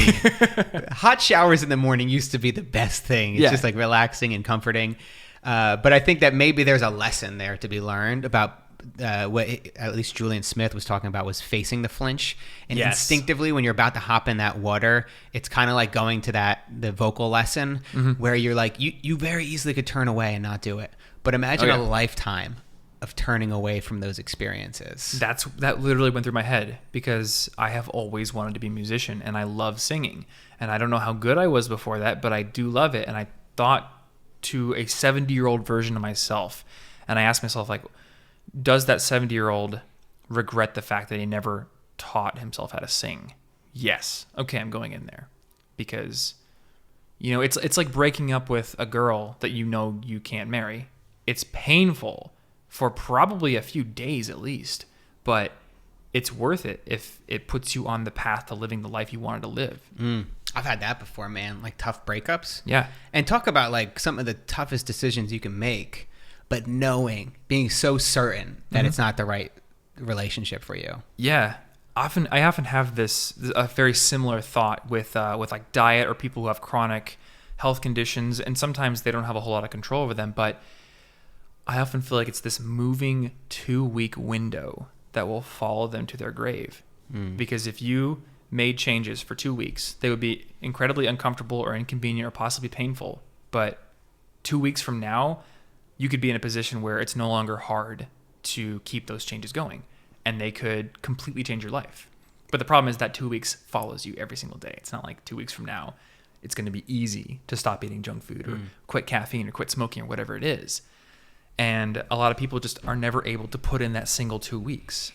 Hot showers in the morning used to be the best thing. It's just like relaxing and comforting. But I think that maybe there's a lesson there to be learned about what at least Julian Smith was talking about was facing the flinch. And instinctively, when you're about to hop in that water, it's kind of like going to the vocal lesson where you're like, you very easily could turn away and not do it. But imagine a lifetime of turning away from those experiences. That literally went through my head because I have always wanted to be a musician and I love singing. And I don't know how good I was before that, but I do love it. And I thought to a 70-year-old version of myself. And I asked myself, like, does that 70-year-old regret the fact that he never taught himself how to sing? Yes. Okay, I'm going in there. Because, it's like breaking up with a girl that you can't marry. It's painful for probably a few days at least, but it's worth it if it puts you on the path to living the life you wanted to live. I've had that before, man. Like tough breakups. Yeah. And talk about like some of the toughest decisions you can make. But being so certain that it's not the right relationship for you. Yeah. I often have a very similar thought with like diet or people who have chronic health conditions. And sometimes they don't have a whole lot of control over them. But I often feel like it's this moving 2-week window that will follow them to their grave. Because if you made changes for 2 weeks, they would be incredibly uncomfortable or inconvenient or possibly painful. But 2 weeks from now, you could be in a position where it's no longer hard to keep those changes going and they could completely change your life. But the problem is that 2 weeks follows you every single day. It's not like 2 weeks from now, it's going to be easy to stop eating junk food or quit caffeine or quit smoking or whatever it is. And a lot of people just are never able to put in that single 2 weeks.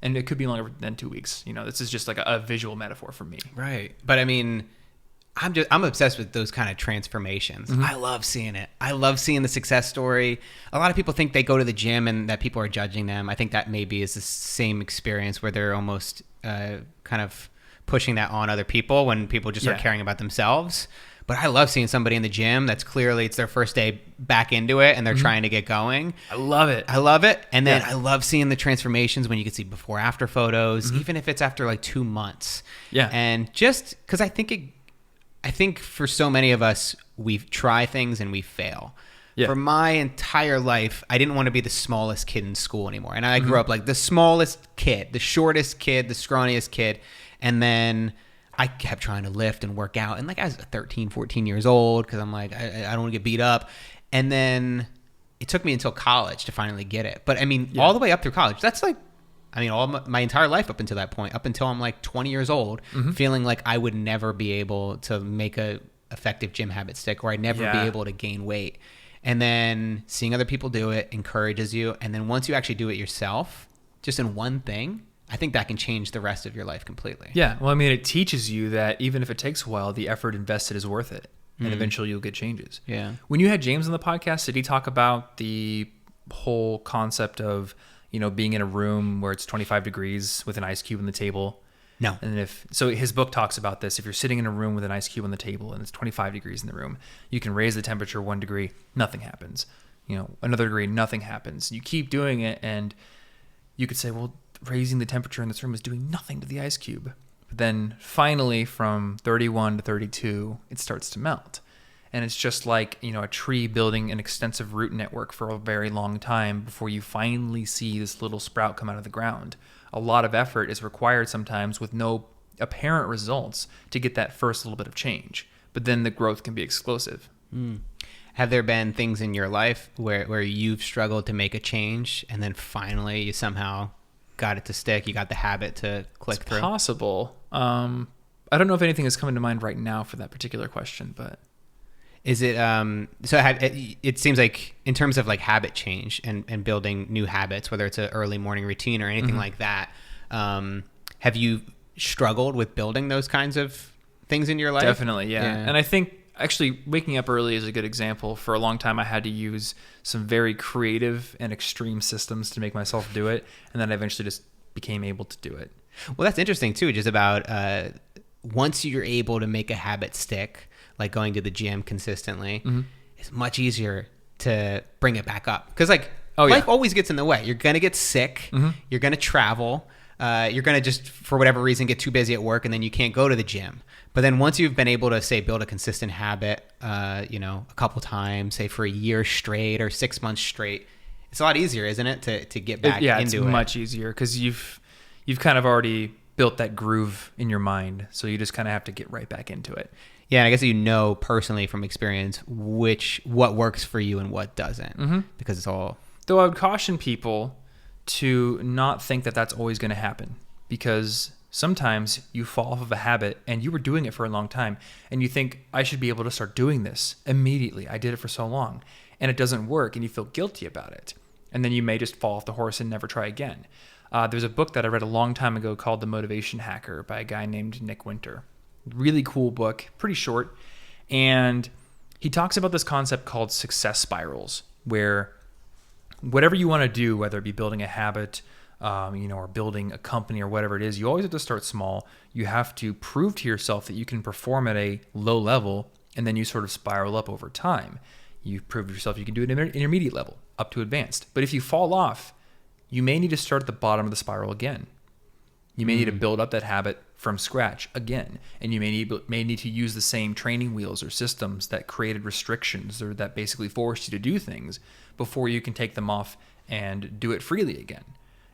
And it could be longer than 2 weeks. This is just like a visual metaphor for me. Right. But I mean, I'm obsessed with those kind of transformations. I love seeing it. I love seeing the success story. A lot of people think they go to the gym and that people are judging them. I think that maybe is the same experience where they're almost kind of pushing that on other people when people just are caring about themselves. But I love seeing somebody in the gym that's clearly it's their first day back into it and they're trying to get going. I love it. And then I love seeing the transformations when you can see before after photos, even if it's after like 2 months. Yeah. And just because I think for so many of us, we try things and we fail. Yeah. For my entire life, I didn't want to be the smallest kid in school anymore. And I grew up like the smallest kid, the shortest kid, the scrawniest kid. And then I kept trying to lift and work out. And like I was 13, 14 years old because I'm like, I don't want to get beat up. And then it took me until college to finally get it. But I mean, all the way up through college, that's like, all my entire life up until that point, up until I'm like 20 years old, feeling like I would never be able to make a effective gym habit stick or I'd never be able to gain weight. And then seeing other people do it encourages you. And then once you actually do it yourself, just in one thing, I think that can change the rest of your life completely. Yeah. Well, it teaches you that even if it takes a while, the effort invested is worth it. And eventually you'll get changes. Yeah. When you had James on the podcast, did he talk about the whole concept of being in a room where it's 25 degrees with an ice cube on the table? No. And so his book talks about this. If you're sitting in a room with an ice cube on the table and it's 25 degrees in the room, you can raise the temperature 1 degree, nothing happens. Another degree, nothing happens. You keep doing it and you could say, well, raising the temperature in this room is doing nothing to the ice cube. But then finally from 31 to 32, it starts to melt. And it's just like, a tree building an extensive root network for a very long time before you finally see this little sprout come out of the ground. A lot of effort is required sometimes with no apparent results to get that first little bit of change. But then the growth can be explosive. Have there been things in your life where you've struggled to make a change and then finally you somehow got it to stick? You got the habit to click through? It's possible. I don't know if anything is coming to mind right now for that particular question, but... Is it it seems like in terms of like habit change and building new habits, whether it's an early morning routine or anything like that, have you struggled with building those kinds of things in your life? Definitely, yeah. And I think Actually, waking up early is a good example. For a long time, I had to use some very creative and extreme systems to make myself do it. And then I eventually just became able to do it. Well, that's interesting too, just about once you're able to make a habit stick, like going to the gym consistently, it's much easier to bring it back up. Because life always gets in the way. You're going to get sick. You're going to travel. You're going to just, for whatever reason, get too busy at work, and then you can't go to the gym. But then once you've been able to, say, build a consistent habit, a couple times, say for a year straight or 6 months straight, it's a lot easier, isn't it, to get back into it? Yeah, it's much easier because you've kind of already built that groove in your mind. So you just kind of have to get right back into it. Yeah, and I guess personally from experience what works for you and what doesn't, because it's all... Though I would caution people to not think that that's always going to happen, because sometimes you fall off of a habit and you were doing it for a long time and you think, I should be able to start doing this immediately. I did it for so long, and it doesn't work, and you feel guilty about it. And then you may just fall off the horse and never try again. There's a book that I read a long time ago called The Motivation Hacker by a guy named Nick Winter. Really cool book, pretty short. And he talks about this concept called success spirals, where whatever you want to do, whether it be building a habit, or building a company or whatever it is, you always have to start small. You have to prove to yourself that you can perform at a low level, and then you sort of spiral up over time. You prove to yourself you can do it at an intermediate level, up to advanced. But if you fall off, you may need to start at the bottom of the spiral again. You may need to build up that habit from scratch again, and you may need to use the same training wheels or systems that created restrictions or that basically forced you to do things before you can take them off and do it freely again.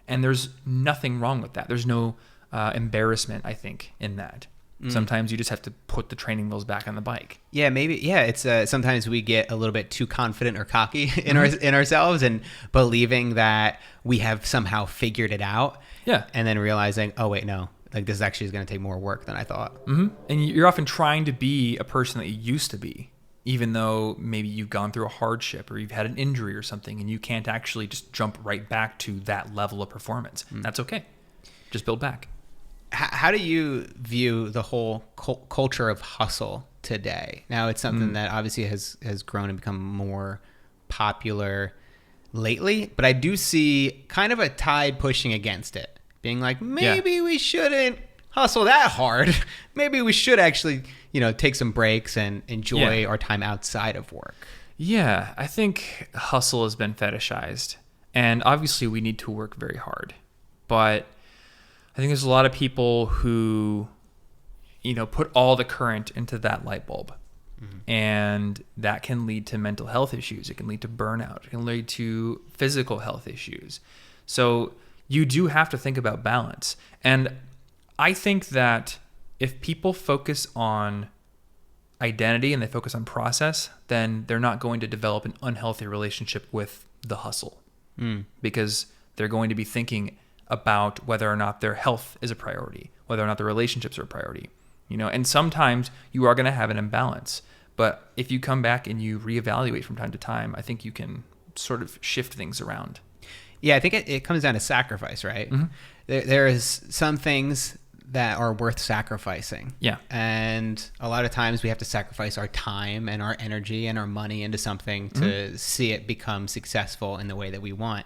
And there's nothing wrong with that. There's no embarrassment, I think, in that. Sometimes you just have to put the training wheels back on the bike. Yeah, maybe. Yeah, it's sometimes we get a little bit too confident or cocky in ourselves and believing that we have somehow figured it out. Yeah, and then realizing, oh wait, no, this actually is going to take more work than I thought. And you're often trying to be a person that you used to be, even though maybe you've gone through a hardship or you've had an injury or something, and you can't actually just jump right back to that level of performance. That's okay. Just build back. How do you view the whole culture of hustle today? Now, it's something that obviously has grown and become more popular lately, but I do see kind of a tide pushing against it, being like, maybe we shouldn't hustle that hard. Maybe we should actually, take some breaks and enjoy our time outside of work. Yeah, I think hustle has been fetishized, and obviously we need to work very hard, but I think there's a lot of people who, put all the current into that light bulb. And that can lead to mental health issues. It can lead to burnout. It can lead to physical health issues. So you do have to think about balance. And I think that if people focus on identity and they focus on process, then they're not going to develop an unhealthy relationship with the hustle. Because they're going to be thinking about whether or not their health is a priority, whether or not their relationships are a priority, and sometimes you are going to have an imbalance, but if you come back and you reevaluate from time to time, I think you can sort of shift things around. Yeah, I think it comes down to sacrifice, right? There is some things that are worth sacrificing. Yeah. And a lot of times we have to sacrifice our time and our energy and our money into something to see it become successful in the way that we want.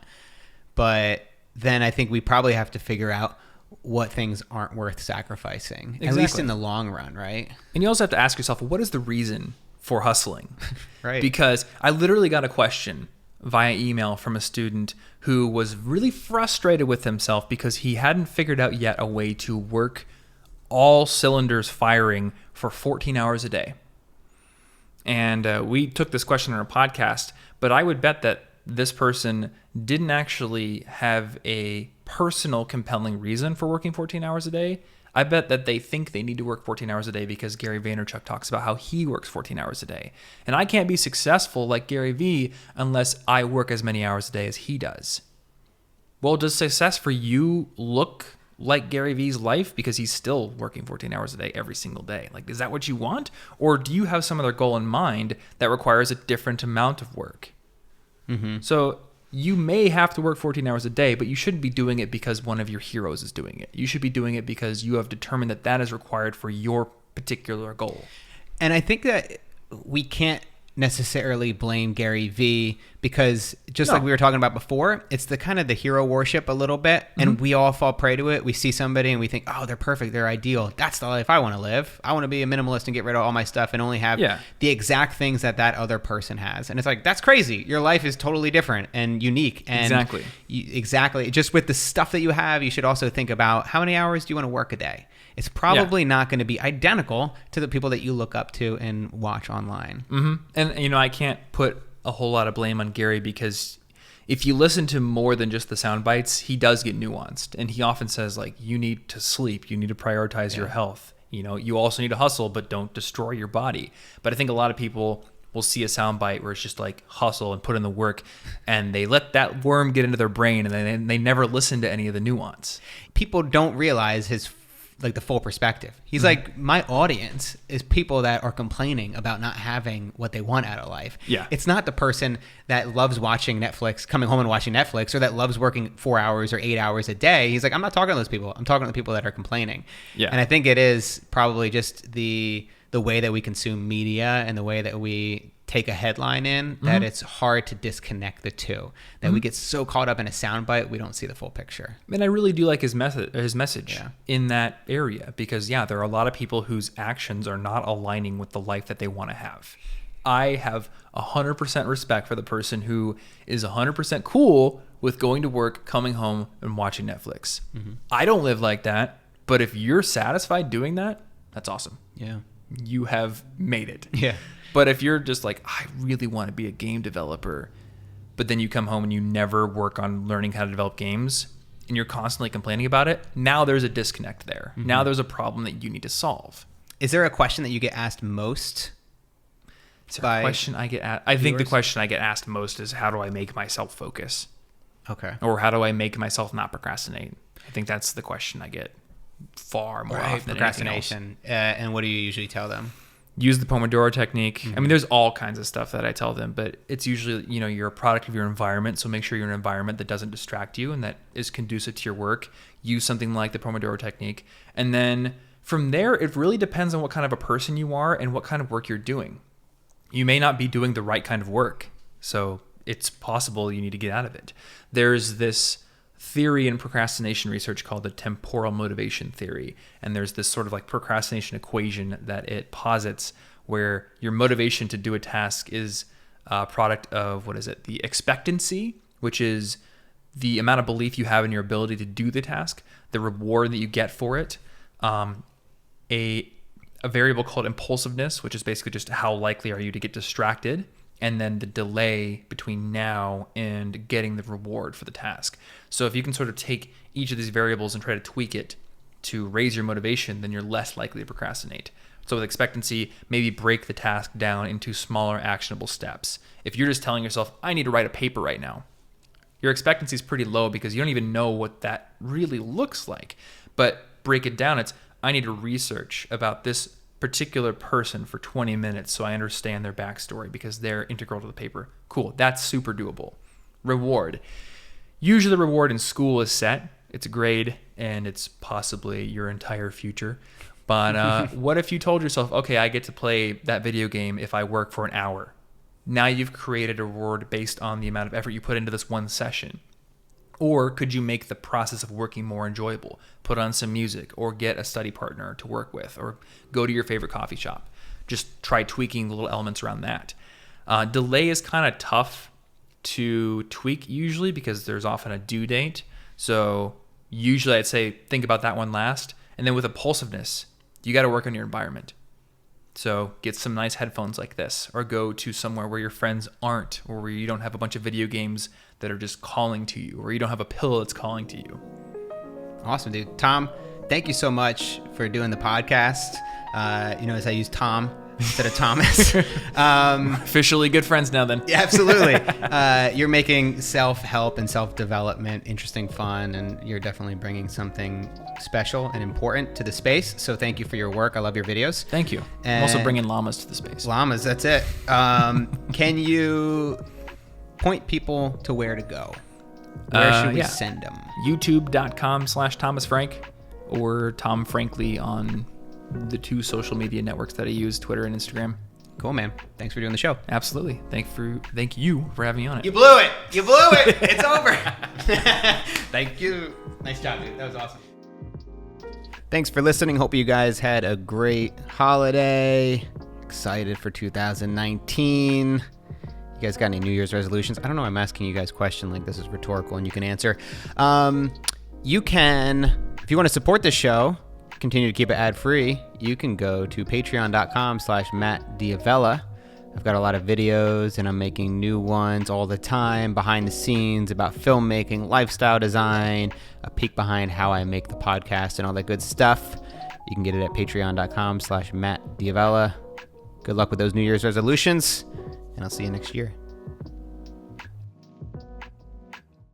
But then I think we probably have to figure out what things aren't worth sacrificing, at least in the long run, right? And you also have to ask yourself, what is the reason for hustling? Right. Because I literally got a question via email from a student who was really frustrated with himself because he hadn't figured out yet a way to work all cylinders firing for 14 hours a day. And we took this question on our podcast, but I would bet that this person didn't actually have a personal compelling reason for working 14 hours a day. I bet that they think they need to work 14 hours a day because Gary Vaynerchuk talks about how he works 14 hours a day. And I can't be successful like Gary V unless I work as many hours a day as he does. Well, does success for you look like Gary V's life because he's still working 14 hours a day every single day? Like, is that what you want? Or do you have some other goal in mind that requires a different amount of work? So you may have to work 14 hours a day, but you shouldn't be doing it because one of your heroes is doing it. You should be doing it because you have determined that that is required for your particular goal. And I think that we can't necessarily blame Gary Vee, because just like we were talking about before, it's the kind of the hero worship a little bit, and we all fall prey to it. We see somebody and we think, oh, they're perfect, they're ideal, that's the life I want to live. I want to be a minimalist and get rid of all my stuff and only have the exact things that other person has. And it's like, that's crazy. Your life is totally different and unique. And exactly. Just with the stuff that you have, you should also think about, how many hours do you want to work a day? It's probably not going to be identical to the people that you look up to and watch online. And, I can't put a whole lot of blame on Gary, because if you listen to more than just the sound bites, he does get nuanced. And he often says, like, you need to sleep, you need to prioritize your health. You also need to hustle, but don't destroy your body. But I think a lot of people will see a sound bite where it's just like hustle and put in the work, and they let that worm get into their brain, and then they never listen to any of the nuance. People don't realize the full perspective. He's like, my audience is people that are complaining about not having what they want out of life. Yeah. It's not the person that loves watching Netflix, coming home and watching Netflix, or that loves working 4 hours or 8 hours a day. He's like, I'm not talking to those people. I'm talking to the people that are complaining. Yeah. And I think it is probably just the way that we consume media and the way that we take a headline in, that it's hard to disconnect the two, that we get so caught up in a soundbite we don't see the full picture. And I really do like his message in that area, because there are a lot of people whose actions are not aligning with the life that they want to have. I have 100% respect for the person who is 100% cool with going to work, coming home, and watching Netflix. I don't live like that, but if you're satisfied doing that, that's awesome. Yeah. You have made it. Yeah. But if you're just like, I really want to be a game developer, but then you come home and you never work on learning how to develop games, and you're constantly complaining about it, now there's a disconnect there. Now there's a problem that you need to solve. Is there a question that you get asked most? Question I get asked? I think the question I get asked most is, how do I make myself focus? Okay. Or how do I make myself not procrastinate? I think that's the question I get far more often than procrastination. And what do you usually tell them? Use the Pomodoro technique. I mean, there's all kinds of stuff that I tell them, but it's usually, you're a product of your environment. So make sure you're in an environment that doesn't distract you and that is conducive to your work. Use something like the Pomodoro technique. And then from there, it really depends on what kind of a person you are and what kind of work you're doing. You may not be doing the right kind of work, so it's possible you need to get out of it. There's this theory in procrastination research called the temporal motivation theory. And there's this sort of like procrastination equation that it posits, where your motivation to do a task is a product of, the expectancy, which is the amount of belief you have in your ability to do the task, the reward that you get for it, a variable called impulsiveness, which is basically just how likely are you to get distracted, and then the delay between now and getting the reward for the task. So if you can sort of take each of these variables and try to tweak it to raise your motivation, then you're less likely to procrastinate. So with expectancy, maybe break the task down into smaller actionable steps. If you're just telling yourself, I need to write a paper right now, your expectancy is pretty low because you don't even know what that really looks like. But break it down, it's, I need to research about this particular person for 20 minutes so I understand their backstory because they're integral to the paper. Cool, that's super doable. Reward. Usually the reward in school is set. It's a grade and it's possibly your entire future. But what if you told yourself, okay, I get to play that video game if I work for an hour. Now you've created a reward based on the amount of effort you put into this one session. Or could you make the process of working more enjoyable? Put on some music or get a study partner to work with or go to your favorite coffee shop. Just try tweaking the little elements around that. Delay is kind of tough to tweak usually because there's often a due date. So usually I'd say think about that one last. And then with impulsiveness, you got to work on your environment. So get some nice headphones like this or go to somewhere where your friends aren't or where you don't have a bunch of video games that are just calling to you or you don't have a pillow that's calling to you. Awesome, dude. Tom, thank you so much for doing the podcast. As I use Tom instead of Thomas. Officially good friends now then. Yeah, absolutely. You're making self-help and self-development interesting, fun, and you're definitely bringing something special and important to the space. So thank you for your work. I love your videos. Thank you. And I'm also bringing llamas to the space. Llamas, that's it. Can you point people to where to go? Where should we send them? YouTube.com/ThomasFrank or Tom Frankly on the two social media networks that I use, Twitter and Instagram. Cool, man. Thanks for doing the show. Absolutely. Thank you for having me on it. You blew it. It's over. Thank you. Nice job, dude. That was awesome. Thanks for listening. Hope you guys had a great holiday. Excited for 2019. You guys got any New Year's resolutions? I don't know why I'm asking you guys a question like this is rhetorical and you can answer. You can, if you want to support this show, continue to keep it ad-free, you can go to patreon.com/MattDiavella. I've got a lot of videos and I'm making new ones all the time, behind the scenes about filmmaking, lifestyle design, a peek behind how I make the podcast and all that good stuff. You can get it at patreon.com/MattDiavella. Good luck with those New Year's resolutions, and I'll see you next year.